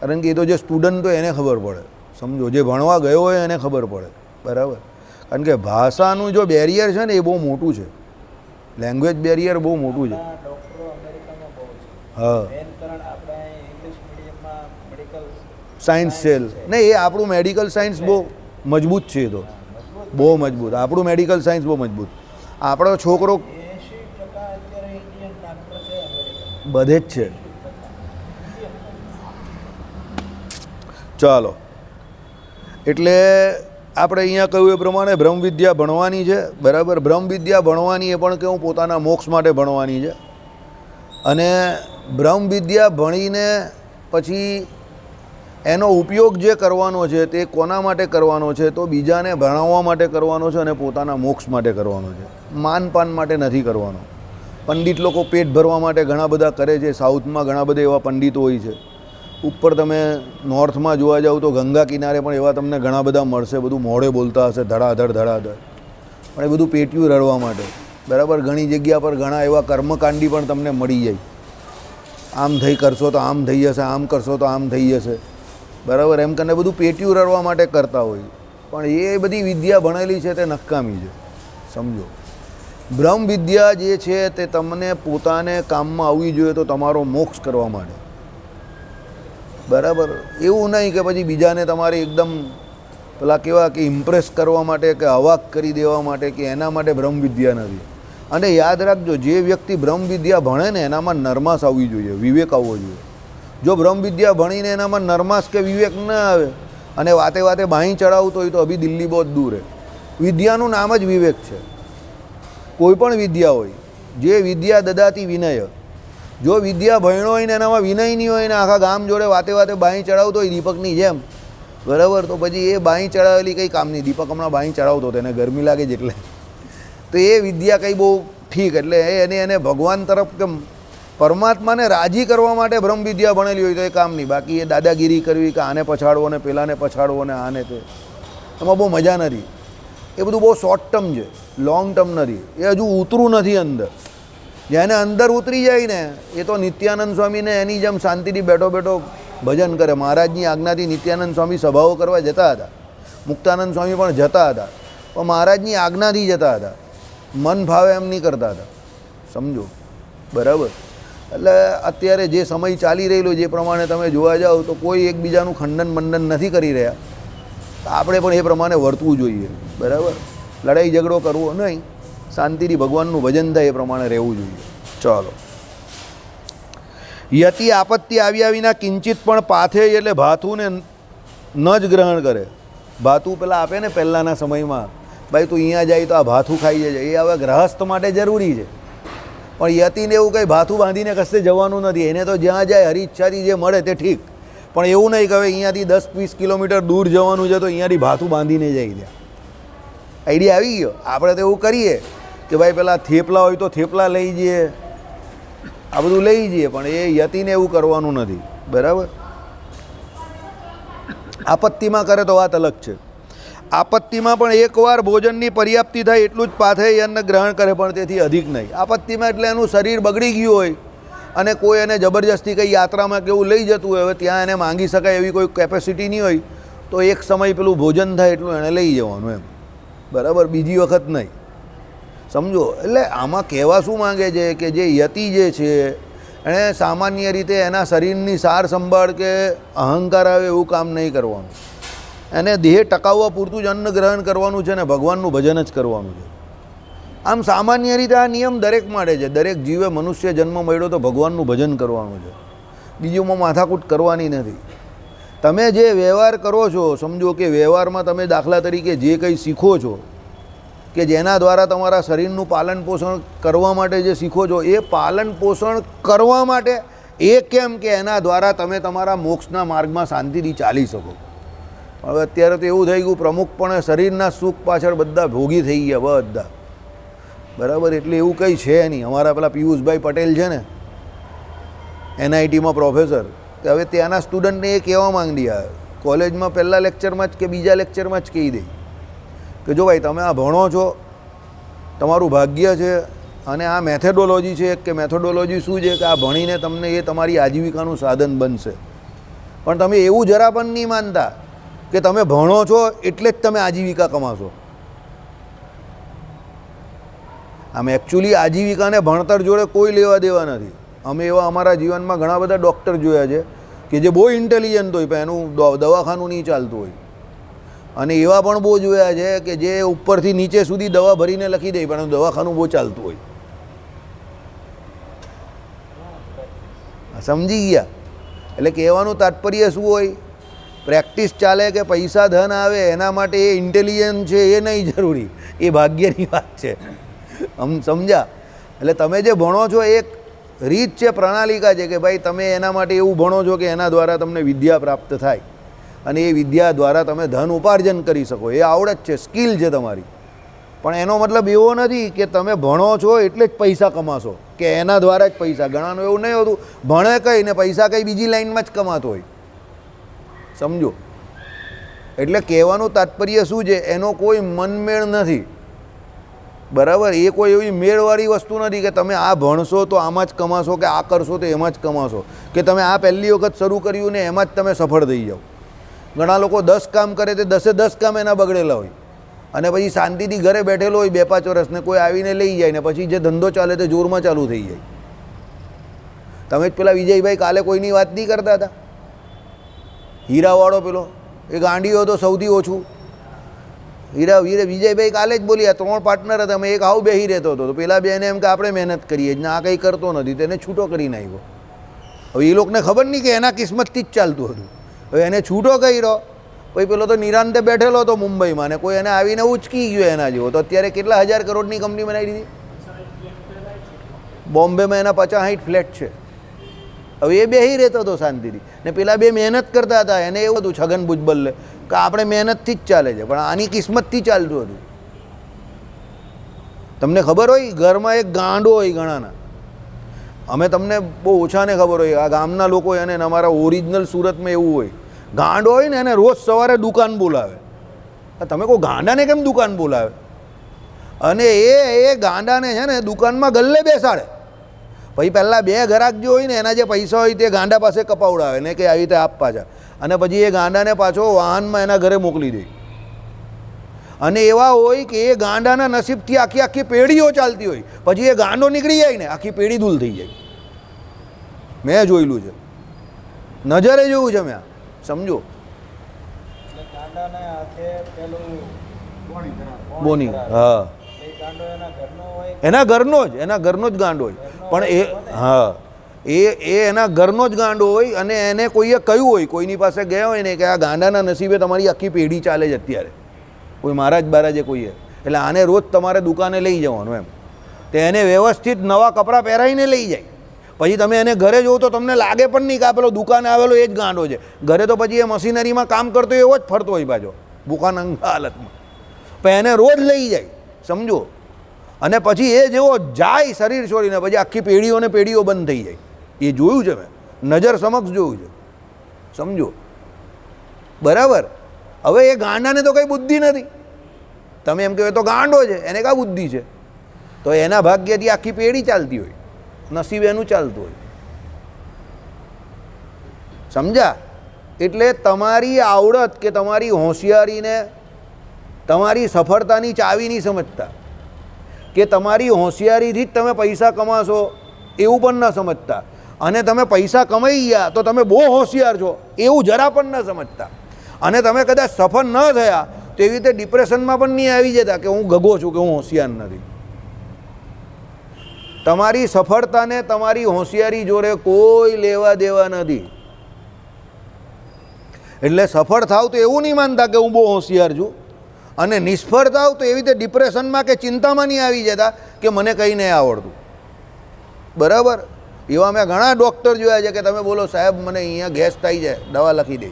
કારણ કે એ તો જે સ્ટુડન્ટ હોય એને ખબર પડે. સમજો, જે ભણવા ગયો હોય એને ખબર પડે. બરાબર. કારણ કે ભાષાનું જો બેરિયર છે ને એ બહુ મોટું છે. લેંગ્વેજ બેરિયર બહુ મોટું છે. હા, સાયન્સ સેલ નહીં, એ આપણું મેડિકલ સાયન્સ બહુ મજબૂત છે. એ તો બહુ મજબૂત, આપણું મેડિકલ સાયન્સ બહુ મજબૂત. આપણો છોકરો બધે જ છે. ચાલો, એટલે આપણે અહીંયા કહ્યું એ પ્રમાણે બ્રહ્મ વિદ્યા ભણવાની છે. બરાબર. બ્રહ્મ વિદ્યા ભણવાની એ પણ કેવું પોતાના મોક્ષ માટે ભણવાની છે. અને બ્રહ્મ વિદ્યા ભણીને પછી એનો ઉપયોગ જે કરવાનો છે તે કોના માટે કરવાનો છે? તો બીજાને ભણાવવા માટે કરવાનો છે અને પોતાના મોક્ષ માટે કરવાનો છે. માનપાન માટે નથી કરવાનો. પંડિત લોકો પેટ ભરવા માટે ઘણા બધા કરે છે. સાઉથમાં ઘણા બધા એવા પંડિતો હોય છે. ઉપર તમે નોર્થમાં જોવા જાઓ તો ગંગા કિનારે પણ એવા તમને ઘણા બધા મળશે. બધું મોઢે બોલતા હશે, ધડાધડ ધડાધડ, પણ એ બધું પેટ્યું રડવા માટે. બરાબર. ઘણી જગ્યા પર ઘણા એવા કર્મકાંડી પણ તમને મળી જાય. આમ થઈ કરશો તો આમ થઈ જશે, આમ કરશો તો આમ થઈ જશે. બરાબર. એમ કરીને બધું પેટ્યું રડવા માટે કરતા હોય. પણ એ બધી વિદ્યા ભણેલી છે તે નકામી છે. સમજો, બ્રહ્મ વિદ્યા જે છે તે તમને પોતાને કામમાં આવવી જોઈએ તો તમારો મોક્ષ કરવા માટે. બરાબર. એવું નહીં કે પછી બીજાને તમારે એકદમ પેલા કેવા કે ઇમ્પ્રેસ કરવા માટે કે અવાક કરી દેવા માટે કે એના માટે બ્રહ્મ વિદ્યા નથી. અને યાદ રાખજો, જે વ્યક્તિ બ્રહ્મ વિદ્યા ભણે ને એનામાં નરમાશ આવવી જોઈએ, વિવેક આવવો જોઈએ. જો બ્રહ્મ વિદ્યા ભણીને એનામાં નરમાશ કે વિવેક ન આવે અને વાતે વાતે બાहीं ચડાવતો હોય તો અભી દિલ્હી બહુ દૂર છે. વિદ્યાનું નામ જ વિવેક છે. કોઈ પણ વિદ્યા હોય, જે વિદ્યા દદાતી વિનય. જો વિદ્યા ભણ્યો હોય ને એનામાં વિનય નહીં હોય ને આખા ગામ જોડે વાતે વાતે બાहीं ચડાવતો હોય દીપકની જેમ, બરાબર, તો પછી એ બાहीं ચડાવેલી કંઈ કામ નહીં. દીપક હમણાં બાहीं ચડાવતો હતો, એને ગરમી લાગે છે એટલે. તો એ વિદ્યા કંઈ બહુ ઠીક, એટલે એને ભગવાન તરફ કે પરમાત્માને રાજી કરવા માટે બ્રહ્મ વિદ્યા ભણેલી હોય તો એ કામ નહીં. બાકી એ દાદાગીરી કરવી કે આને પછાડવો ને પેલાને પછાડવો ને આને તે, એમાં બહુ મજા નથી. એ બધું બહુ શોર્ટ ટર્મ છે, લોંગ ટર્મ નથી. એ હજુ ઉતરું નથી અંદર. જેને અંદર ઉતરી જાય ને એ તો નિત્યાનંદ સ્વામીને એની જેમ શાંતિથી બેઠો બેઠો ભજન કરે. મહારાજની આજ્ઞાથી નિત્યાનંદ સ્વામી સભાઓ કરવા જતા હતા, મુક્તાનંદ સ્વામી પણ જતા હતા, પણ મહારાજની આજ્ઞાથી જતા હતા. મન ભાવે એમ નહીં કરતા હતા. સમજો, બરાબર. એટલે અત્યારે જે સમય ચાલી રહેલો જે પ્રમાણે તમે જોવા જાઓ તો કોઈ એકબીજાનું ખંડન મંડન નથી કરી રહ્યા. આપણે પણ એ પ્રમાણે વર્તવું જોઈએ. બરાબર. લડાઈ ઝઘડો કરવો નહીં, શાંતિથી ભગવાનનું ભજન થાય એ પ્રમાણે રહેવું જોઈએ. ચાલો, યતિ આપત્તિ આવ્યા વિના કિંચિત પણ પાથે એટલે ભાથુને ન જ ગ્રહણ કરે. ભાથું પેલા આપે ને પહેલાંના સમયમાં, ભાઈ તું અહીંયા જાય તો આ ભાથું ખાઈ જાય, એ હવે ગ્રહસ્થ માટે જરૂરી છે. પણ યતિને એવું કંઈ ભાથું બાંધીને કશે જવાનું નથી. એને તો જ્યાં જાય હરી ઈચ્છાથી જે મળે તે ઠીક, પણ એવું નહીં કે હવે અહીંયાથી 10-20 કિલોમીટર દૂર જવાનું છે તો અહીંયાથી ભાથું બાંધીને જાય. ત્યાં આઈડિયા આવી ગયો. આપણે તો એવું કરીએ કે ભાઈ પેલા થેપલા હોય તો થેપલા લઈ જઈએ, આ બધું લઈ જઈએ, પણ એ યતિને એવું કરવાનું નથી. બરાબર. આપત્તિમાં કરે તો વાત અલગ છે. આપત્તિમાં પણ એકવાર ભોજનની પર્યાપ્તિ થાય એટલું જ પાથે અન્ન ગ્રહણ કરે, પણ તેથી અધિક નહીં. આપત્તિમાં એટલે એનું શરીર બગડી ગયું હોય અને કોઈ એને જબરજસ્તી કંઈ યાત્રામાં કેવું લઈ જતું હોય, હવે ત્યાં એને માંગી શકાય એવી કોઈ કેપેસિટી નહીં હોય, તો એક સમય પેલું ભોજન થાય એટલું એને લઈ જવાનું એમ. બરાબર. બીજી વખત નહીં. સમજો, એટલે આમાં કહેવા શું માંગે છે કે જે યતિ જે છે એણે સામાન્ય રીતે એના શરીરની સાર સંભાળ કે અહંકાર આવે એવું કામ નહીં કરવાનું. એને દેહ ટકાવવા પૂરતું જ અન્ન ગ્રહણ કરવાનું છે ને ભગવાનનું ભજન જ કરવાનું છે. આમ સામાન્ય રીતે આ નિયમ દરેક માટે છે. દરેક જીવે મનુષ્ય જન્મ મળ્યો તો ભગવાનનું ભજન કરવાનું છે, બીજુંમાં માથાકૂટ કરવાની નથી. તમે જે વ્યવહાર કરો છો, સમજો કે વ્યવહારમાં તમે દાખલા તરીકે જે કંઈ શીખો છો કે જેના દ્વારા તમારા શરીરનું પાલન પોષણ કરવા માટે જે શીખો છો, એ પાલન પોષણ કરવા માટે એ કેમ કે એના દ્વારા તમે તમારા મોક્ષના માર્ગમાં શાંતિથી ચાલી શકો. હવે અત્યારે તો એવું થઈ ગયું, પ્રમુખપણે શરીરના સુખ પાછળ બધા ભોગી થઈ ગયા બધા, બરાબર. એટલે એવું કંઈ છે નહીં. અમારા પેલા પિયુષભાઈ પટેલ છે ને, NITમાં પ્રોફેસર, હવે ત્યાંના સ્ટુડન્ટને એ કહેવા માંગી આ કોલેજમાં પહેલાં લેક્ચરમાં જ કે બીજા લેક્ચરમાં જ કહી દે કે જો ભાઈ તમે આ ભણો છો, તમારું ભાગ્ય છે, અને આ મેથેડોલોજી છે કે મેથોડોલોજી શું છે કે આ ભણીને તમને એ તમારી આજીવિકાનું સાધન બનશે. પણ તમે એવું જરા પણ નહીં માનતા કે તમે ભણો છો એટલે જ તમે આજીવિકા કમાશો. આમ એકચ્યુઅલી આજીવિકાને ભણતર જોડે કોઈ લેવા દેવા નથી. અમે એવા અમારા જીવનમાં ઘણા બધા ડૉક્ટર જોયા છે કે જે બહુ ઇન્ટેલિજન્ટ હોય પણ એનું દવાખાનું નહીં ચાલતું હોય, અને એવા પણ બહુ જોયા છે કે જે ઉપરથી નીચે સુધી દવા ભરીને લખી દે પણ એનું દવાખાનું બહુ ચાલતું હોય. સમજી ગયા? એટલે કહેવાનું તાત્પર્ય શું હોય, પ્રેક્ટિસ ચાલે કે પૈસા ધન આવે એના માટે એ ઇન્ટેલિજન્ટ છે એ નહીં જરૂરી, એ ભાગ્યની વાત છે. સમજ્યા? એટલે તમે જે ભણો છો એક રીત છે, પ્રણાલિકા છે કે ભાઈ તમે એના માટે એવું ભણો છો કે એના દ્વારા તમને વિદ્યા પ્રાપ્ત થાય અને એ વિદ્યા દ્વારા તમે ધન ઉપાર્જન કરી શકો. એ આવડત છે, સ્કિલ છે તમારી. પણ એનો મતલબ એવો નથી કે તમે ભણો છો એટલે જ પૈસા કમાશો કે એના દ્વારા જ પૈસા. ઘણાનું એવું નહીં હોતું, ભણે કંઈ ને પૈસા કંઈ બીજી લાઈનમાં જ કમાતો હોય. સમજો? એટલે કહેવાનું તાત્પર્ય શું છે, એનો કોઈ મનમેળ નથી, બરાબર. એ કોઈ એવી મેળવાળી વસ્તુ નથી કે તમે આ ભણશો તો આમાં જ કમાશો કે આ કરશો તો એમાં જ કમાશો, કે તમે આ પહેલી વખત શરૂ કર્યું ને એમાં જ તમે સફળ થઈ જાઓ. ઘણા લોકો 10 કામ કરે તે 10 કામ એના બગડેલા હોય અને પછી શાંતિથી ઘરે બેઠેલો હોય 2-5 વર્ષને કોઈ આવીને લઈ જાય ને પછી જે ધંધો ચાલે તે જોરમાં ચાલુ થઈ જાય. તમે જ પેલા વિજયભાઈ કાલે કોઈની વાત નહીં કરતા હતા, હીરાવાળો પેલો, એ ગાંડીઓ તો સૌથી ઓછું. વિજયભાઈ કાલે જ બોલ્યા, 3 પાર્ટનર હતા, અમે એક આવું બેસી રહેતો હતો તો પેલા બેને એમ કે આપણે મહેનત કરીએ જ ને આ કંઈ કરતો નથી, તેને છૂટો કરી નાખ્યો. હવે એ લોકોને ખબર નહીં કે એના કિસ્મતથી જ ચાલતું હતું. હવે એને છૂટો કર્યો, પછી પેલો તો નિરાંતે બેઠેલો હતો મુંબઈમાં ને કોઈ એને આવીને ઉચકી ગયો એના જેવો. તો અત્યારે કેટલા 1000 કરોડની કંપની બનાવી દીધી. બોમ્બેમાં એના 50-60 ફ્લેટ છે. હવે એ બેસી રહેતો હતો શાંતિથી ને પેલા બે મહેનત કરતા હતા. એને એવું હતું છગન ભુજબલે કે આપણે મહેનતથી જ ચાલે છે, પણ આની કિસ્મતથી ચાલતું હતું. તમને ખબર હોય, ઘરમાં એક ગાંડો હોય ઘણાના, અમે તમને બહુ ઓછાને ખબર હોય, આ ગામના લોકો એને અમારા ઓરિજિનલ સુરતમાં એવું હોય, ગાંડો હોય ને એને રોજ સવારે દુકાન બોલાવે. તમે કહો ગાંડાને કેમ દુકાન બોલાવે? અને એ ગાંડાને છે ને દુકાનમાં ગલ્લે બેસાડે, પછી પહેલાં 2 ગ્રાહક જે હોય ને એના જે પૈસા હોય તે ગાંડા પાસે કપાવડાવે ને કે આવી રીતે આપ પાછા, અને પછી એ ગાંડાને પાછો વાહનમાં એના ઘરે મોકલી દે. અને એવા હોય કે એ ગાંડાના નસીબથી આખી પેઢીઓ ચાલતી હોય, પછી એ ગાંડો નીકળી જાય ને આખી પેઢી દૂર થઈ જાય. મેં જોયેલું છે, નજરે જોયું છે મેં. સમજો? બોની, હા, એના ઘરનો જ ગાંડો હોય. પણ એ હા એ એના ઘરનો જ ગાંડો હોય અને એને કોઈએ કહ્યું હોય, કોઈની પાસે ગયા હોય ને કે આ ગાંડાના નસીબે તમારી આખી પેઢી ચાલે છે અત્યારે, કોઈ મહારાજ બારાજે કોઈએ, એટલે આને રોજ તમારે દુકાને લઈ જવાનું એમ. તો એને વ્યવસ્થિત નવા કપડાં પહેરાવીને લઈ જાય. પછી તમે એને ઘરે જોવો તો તમને લાગે પણ નહીં કે આ પેલો દુકાને આવેલો એ જ ગાંડો છે. ઘરે તો પછી એ મશીનરીમાં કામ કરતો એવો જ ફરતો હોય પાછો દુકાન હાલતમાં. પણ એને રોજ લઈ જાય. સમજો? અને પછી એ જેવો જાય શરીર છોડીને પછી આખી પેઢીઓ બંધ થઈ જાય. એ જોયું છે મેં, નજર સમક્ષ જોયું છે. સમજો? બરાબર. હવે એ ગાંડાને તો કંઈ બુદ્ધિ નથી. તમે એમ કહો તો ગાંડો છે, એને કાં બુદ્ધિ છે? તો એના ભાગ્યથી આખી પેઢી ચાલતી હોય, નસીબ એનું ચાલતું હોય. સમજ્યા? એટલે તમારી આવડત કે તમારી હોશિયારીને તમારી સફળતાની ચાવી નહીં સમજતા, કે તમારી હોશિયારીથી જ તમે પૈસા કમાશો એવું પણ ન સમજતા. અને તમે પૈસા કમાઈ ગયા તો તમે બહુ હોશિયાર છો એવું જરા પણ ન સમજતા. અને તમે કદાચ સફળ ન થયા તો એવી રીતે ડિપ્રેશનમાં પણ નહીં આવી જતા કે હું ગગો છું કે હું હોશિયાર નથી. તમારી સફળતાને તમારી હોશિયારી જોડે કોઈ લેવા દેવા નથી. એટલે સફળ થાવ તો એવું નહીં માનતા કે હું બહુ હોશિયાર છું, અને નિષ્ફળ થાવ તો એવી રીતે ડિપ્રેશનમાં કે ચિંતામાં નહીં આવી જતા કે મને કંઈ નહીં આવડતું. બરાબર? એવા મેં ઘણા ડૉક્ટર જોયા છે કે તમે બોલો સાહેબ મને અહીંયા ગેસ થઈ જાય, દવા લખી દે.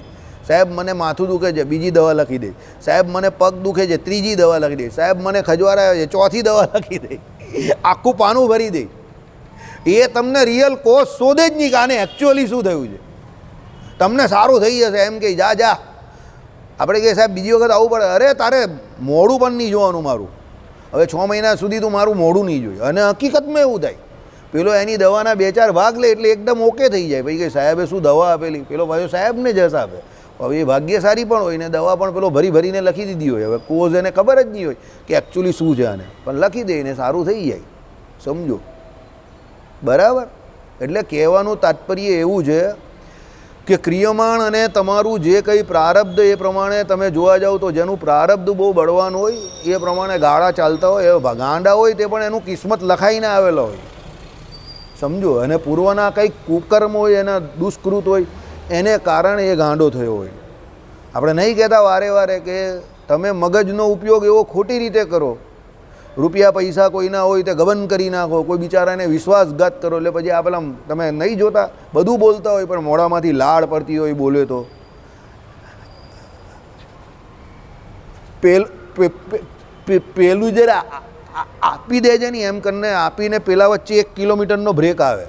સાહેબ મને માથું દુખે છે, બીજી દવા લખી દે. સાહેબ મને પગ દુખે છે, ત્રીજી દવા લખી દે. સાહેબ મને ખજવારા આવે છે, ચોથી દવા લખી દે. આખું પાનું ભરી દે. એ તમને રિયલ કોઝ શોધે જ નહીં કે આને એકચ્યુઅલી શું થયું છે. તમને સારું થઈ જશે એમ કે જા જા. આપણે કહીએ સાહેબ બીજી વખત આવવું પડે. અરે તારે મોઢું પણ નહીં જોવાનું મારું, હવે 6 મહિના સુધી તું મારું મોઢું નહીં જોયું. અને હકીકતમાં એવું થાય, પેલો એની દવાના 2-4 ભાગ લે એટલે એકદમ ઓકે થઈ જાય. ભાઈ કે સાહેબે શું દવા આપેલી, પેલો ભાઈ સાહેબને જસ આપે. હવે એ ભાગ્યશાળી પણ હોય ને દવા પણ પેલો ભરી ભરીને લખી દીધી હોય. હવે કોઝ એને ખબર જ નહીં હોય કે એકચ્યુઅલી શું છે આને, પણ લખી દે ને સારું થઈ જાય. સમજો? બરાબર? એટલે કહેવાનું તાત્પર્ય એવું છે કે ક્રિયમાણ અને તમારું જે કંઈ પ્રારબ્ધ એ પ્રમાણે તમે જોવા જાઓ તો જેનું પ્રારબ્ધ બહુ બળવાનું હોય એ પ્રમાણે ગાળા ચાલતા હોય, એ ગાંડા હોય તે પણ એનું કિસ્મત લખાઈને આવેલો હોય. સમજો? અને પૂર્વના કંઈક કુકર્મ હોય, એના દુષ્કૃત હોય, એને કારણે એ ગાંડો થયો હોય. આપણે નહીં કહેતા વારે વારે કે તમે મગજનો ઉપયોગ એવો ખોટી રીતે કરો, રૂપિયા પૈસા કોઈના હોય તે ગબન કરી નાખો, કોઈ બિચારાને વિશ્વાસઘાત કરો, એટલે પછી આ પેલા તમે નહીં જોતા બધું બોલતા હોય પણ મોઢામાંથી લાળ પડતી હોય બોલે તો. પેલું જરા આપી દેજે નહીં એમ કરીને આપીને પેલા વચ્ચે 1 કિલોમીટરનો બ્રેક આવે.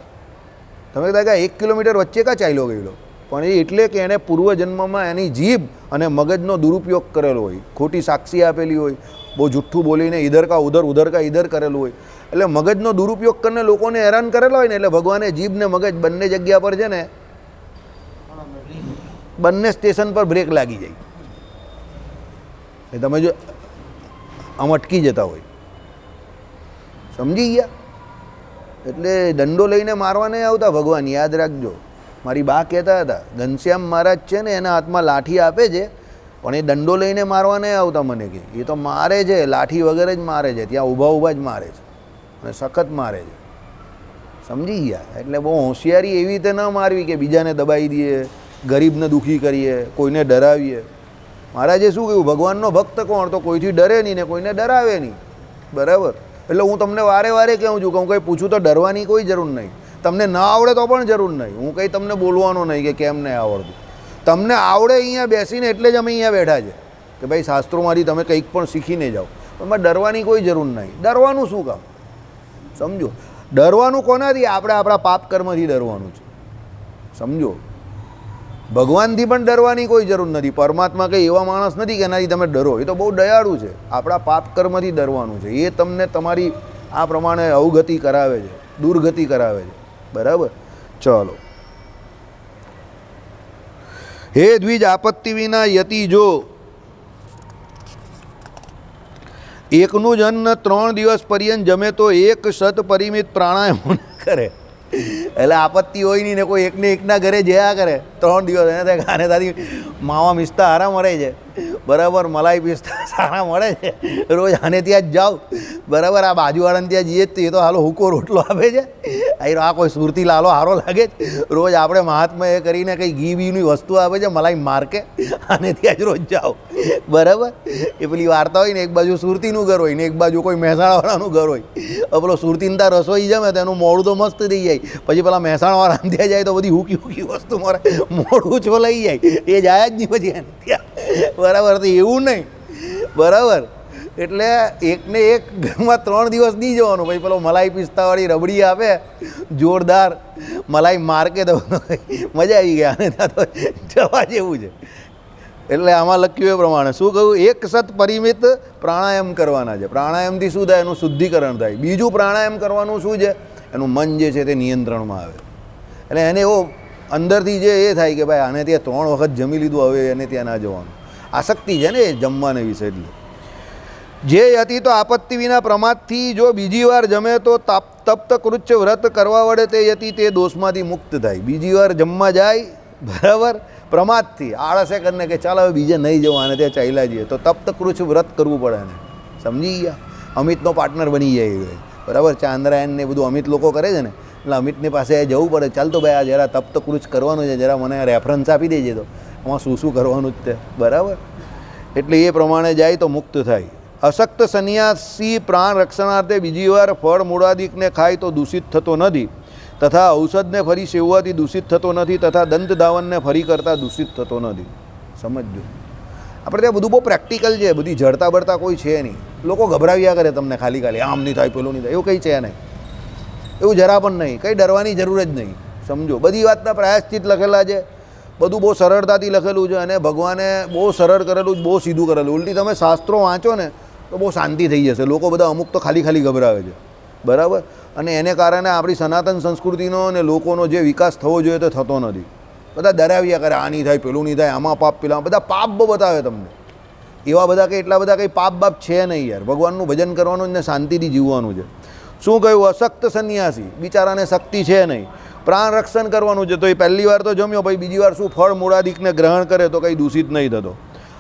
તમે કહેતા કે 1 કિલોમીટર વચ્ચે કાં ચાલ્યો ગયેલો, પણ એ એટલે કે એને પૂર્વજન્મમાં એની જીભ અને મગજનો દુરુપયોગ કરેલો હોય, ખોટી સાક્ષી આપેલી હોય, બહુ જુઠ્ઠું બોલીને ઇધર કા ઉધર ઉધર કા ઇધર કરેલું હોય. એટલે મગજનો દુરુપયોગ કરીને લોકોને હેરાન કરેલો હોય ને, એટલે ભગવાને જીભ ને મગજ બંને જગ્યા પર છે ને બંને સ્ટેશન પર બ્રેક લાગી જાય. એ તમે જો આમ અટકી જતા હોય. સમજી ગયા? એટલે દંડો લઈને મારવા નહીં આવતા ભગવાન, યાદ રાખજો. મારી બા કહેતા હતા ઘનશ્યામ મહારાજ છે ને એના હાથમાં લાઠી આપે છે પણ એ દંડો લઈને મારવા નહીં આવતા. મને કે એ તો મારે છે, લાઠી વગર જ મારે છે, ત્યાં ઊભા ઊભા જ મારે છે અને સખત મારે છે. સમજી ગયા? એટલે બહુ હોશિયારી એવી રીતે ન મારવી કે બીજાને દબાવી દઈએ, ગરીબને દુઃખી કરીએ, કોઈને ડરાવીએ. મહારાજે શું કહ્યું? ભગવાનનો ભક્ત કોણ તો કોઈથી ડરે નહીં ને કોઈને ડરાવે નહીં. બરાબર? એટલે હું તમને વારે વારે કહું છું કે હું કંઈ પૂછું તો ડરવાની કોઈ જરૂર નહીં. તમને ન આવડે તો પણ જરૂર નહીં. હું કંઈ તમને બોલવાનો નહીં કે કેમ નહીં આવડતું. તમને આવડે અહીંયા બેસીને એટલે જ અમે અહીંયા બેઠા છે કે ભાઈ શાસ્ત્રોમાંથી તમે કંઈક પણ શીખીને જાઓ. પણ એમાં ડરવાની કોઈ જરૂર નહીં. ડરવાનું શું કામ? સમજો? ડરવાનું કોનાથી? આપણે આપણા પાપ કર્મથી ડરવાનું છે. સમજો? ભગવાનથી પણ ડરવાની કોઈ જરૂર નથી. પરમાત્મા કંઈ એવા માણસ નથી કે એનાથી તમે ડરો. એ તો બહુ દયાળુ છે. આપણા પાપ કર્મથી ડરવાનું છે. એ તમને તમારી આ પ્રમાણે અવગતિ કરાવે છે, દુર્ગતિ કરાવે છે. બરાબર? ચલો. હે દ્વિજ, આપત્તિ વિના યતિ જો એકનું જ અન્ન 3 દિવસ પર્યંત જમે તો 1 શત પરિમિત પ્રાણાયામ કરે. એટલે આપત્તિ હોય નહીં ને કોઈ એકને એકના ઘરે જયા કરે 3 દિવસ, એને થાય આને તારી માવા મિસ્તા હારા મળે છે, બરાબર, મલાઈ પિસ્તા સારા મળે છે, રોજ આને ત્યાં જ જાઓ. બરાબર? આ બાજુવાળાને ત્યાં જઈએ જ એ તો હાલો હુકો રોટલો આપે છે, આ કોઈ સુરતી લાલો હારો લાગે જ. રોજ આપણે મહાત્મા એ કરીને કંઈ ઘી બીની વસ્તુ આપે છે, મલાઈ માર્કે, આને ત્યાં જ રોજ જાઓ. બરાબર? એ પેલી વાર્તા હોય ને, એક બાજુ સુરતીનું ઘર હોય ને એક બાજુ કોઈ મહેસાણાવાળાનું ઘર હોય. પેલો સુરતીને ત્યાં રસોઈ જમે તો એનું મોડું તો મસ્ત થઈ જાય, પછી પેલા મહેસાણાવાળાને ત્યાં જાય તો બધી હુકી હુકી વસ્તુ મારે મોડું છો લઈ જાય, એ જાય જ નહીં પછી એને ત્યાં. બરાબર? તો એવું નહીં. બરાબર? એટલે એકને એક ઘરમાં 3 દિવસ નહીં જવાનું. ભાઈ પેલો મલાઈ પિસ્તાવાળી રબડી આપે જોરદાર, મલાઈ માર્કે તો મજા આવી ગયા, અને ત્યાં તો જવા જેવું છે. એટલે આમાં લખ્યું એ પ્રમાણે શું કહ્યું? 1 શત પરિમિત પ્રાણાયામ કરવાના છે. પ્રાણાયામથી શું થાય? એનું શુદ્ધિકરણ થાય. બીજું પ્રાણાયામ કરવાનું શું છે? એનું મન જે છે તે નિયંત્રણમાં આવે. એટલે એને એવો અંદરથી જે એ થાય કે ભાઈ આને ત્યાં 3 વખત જમી લીધું, હવે એને ત્યાં ના જવાનું. આસક્તિ છે ને એ જમવાને વિશે. એટલે જે યતિ તો આપત્તિ વિના પ્રમાદથી જો બીજી વાર જમે તો તપ્ત કૃચ્છ વ્રત કરવા વડે તે યતિ તે દોષમાંથી મુક્ત થાય. બીજી વાર જમવા જાય બરાબર પ્રમાદથી આળસે કરીને કે ચાલ હવે બીજે નહીં જવું આને ત્યાં ચાલ્યા જઈએ તો તપ્ત કૃચ્છ વ્રત કરવું પડે ને. સમજી ગયા? અમિતનો પાર્ટનર બની જાય બરાબર. ચાંદ્રાયણ ને બધું અમિત લોકો કરે છે ને એટલે અમિતની પાસે જવું પડે. ચાલ તો ભાઈ આ જરા તપ્ત કૃચ્છ કરવાનું છે, જરા મને રેફરન્સ આપી દેજે તો આમાં શું શું કરવાનું જ તે બરાબર. એટલે એ પ્રમાણે જાય તો મુક્ત થાય. અશક્ત સંન્યાસી પ્રાણ રક્ષણાર્થે બીજી વાર ફળ મૂળાદિકને ખાય તો દૂષિત થતો નથી, તથા ઔષધને ફરી સેવવાથી દૂષિત થતો નથી, તથા દંત ધાવનને ફરી કરતાં દૂષિત થતો નથી. સમજજો, આપણે ત્યાં બધું બહુ પ્રેક્ટિકલ છે, બધી જડતા બળતા કોઈ છે નહીં. લોકો ગભરાવ્યા કરે તમને ખાલી ખાલી આમ નહીં થાય પેલું નહીં થાય, એવું કંઈ છે નહીં. એવું જરા પણ નહીં, કંઈ ડરવાની જરૂર જ નહીં. સમજો, બધી વાતના પ્રાયશ્ચિત લખેલા છે, બધું બહુ સરળતાથી લખેલું છે અને ભગવાને બહુ સરળ કરેલું જ, બહુ સીધું કરેલું. ઉલટી તમે શાસ્ત્રો વાંચો ને તો બહુ શાંતિ થઈ જશે. લોકો બધા અમુક તો ખાલી ખાલી ગભરાવે છે બરાબર. અને એને કારણે આપણી સનાતન સંસ્કૃતિનો અને લોકોનો જે વિકાસ થવો જોઈએ તો થતો નથી. બધા ડરાવ્યા કરે આ નહીં થાય પેલું નહીં થાય, આમાં પાપ પેલા, બધા પાપ બહુ બતાવે તમને. એવા બધા કંઈ એટલા બધા કંઈ પાપ બાપ છે નહીં યાર. ભગવાનનું ભજન કરવાનું ને શાંતિથી જીવવાનું છે. શું કહ્યું? અશક્ત સંન્યાસી, બિચારાને શક્તિ છે નહીં, પ્રાણ રક્ષણ કરવાનું છે તો એ પહેલી વાર તો જમ્યો, ભાઈ બીજી વાર શું ફળ મૂળાદિકને ગ્રહણ કરે તો કંઈ દૂષિત નહીં થતો.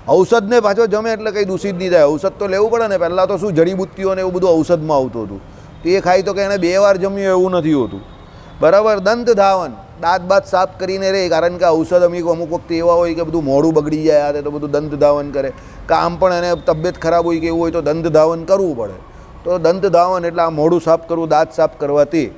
ઔષધને પાછો જમે એટલે કંઈ દૂષિત નહીં થાય. ઔષધ તો લેવું પડે ને. પહેલાં તો શું જડીબુટ્ટીઓ ને એવું બધું ઔષધમાં આવતું હતું, તો એ ખાય તો કે એને 2 વાર જમ્યું એવું નથી હોતું બરાબર. દંત ધાવન, દાંત બાત સાફ કરીને રહે, કારણ કે ઔષધ અમુક વખતે એવા હોય કે બધું મોઢું બગડી જાય આ તો બધું દંત ધાવન કરે. કે આમ પણ એને તબિયત ખરાબ હોય કે એવું હોય તો દંત ધાવન કરવું પડે. તો દંત ધાવન એટલે આ મોઢું સાફ કરવું, દાંત સાફ કરવા, તે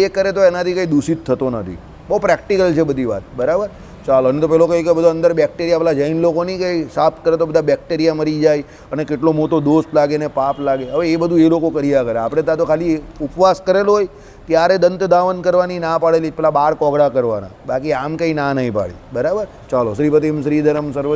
એ કરે તો એનાથી કંઈ દૂષિત થતો નથી. બહુ પ્રેક્ટિકલ છે બધી વાત બરાબર. ચાલો, અને તો પેલો કંઈ કે બધો અંદર બેક્ટેરિયા, પેલા જૈન લોકો નહીં કંઈ સાફ કરે તો બધા બેક્ટેરિયા મરી જાય અને કેટલો મોટો દોષ લાગે ને પાપ લાગે. હવે એ બધું એ લોકો કર્યા કરે. આપણે ત્યાં તો ખાલી ઉપવાસ કરેલો હોય ત્યારે દંત ધાવન કરવાની ના પાડેલી, પેલા 12 કોગળા કરવાના, બાકી આમ કંઈ ના નહીં પાડી બરાબર. ચાલો, શ્રીપતિમ શ્રીધરમ સર્વ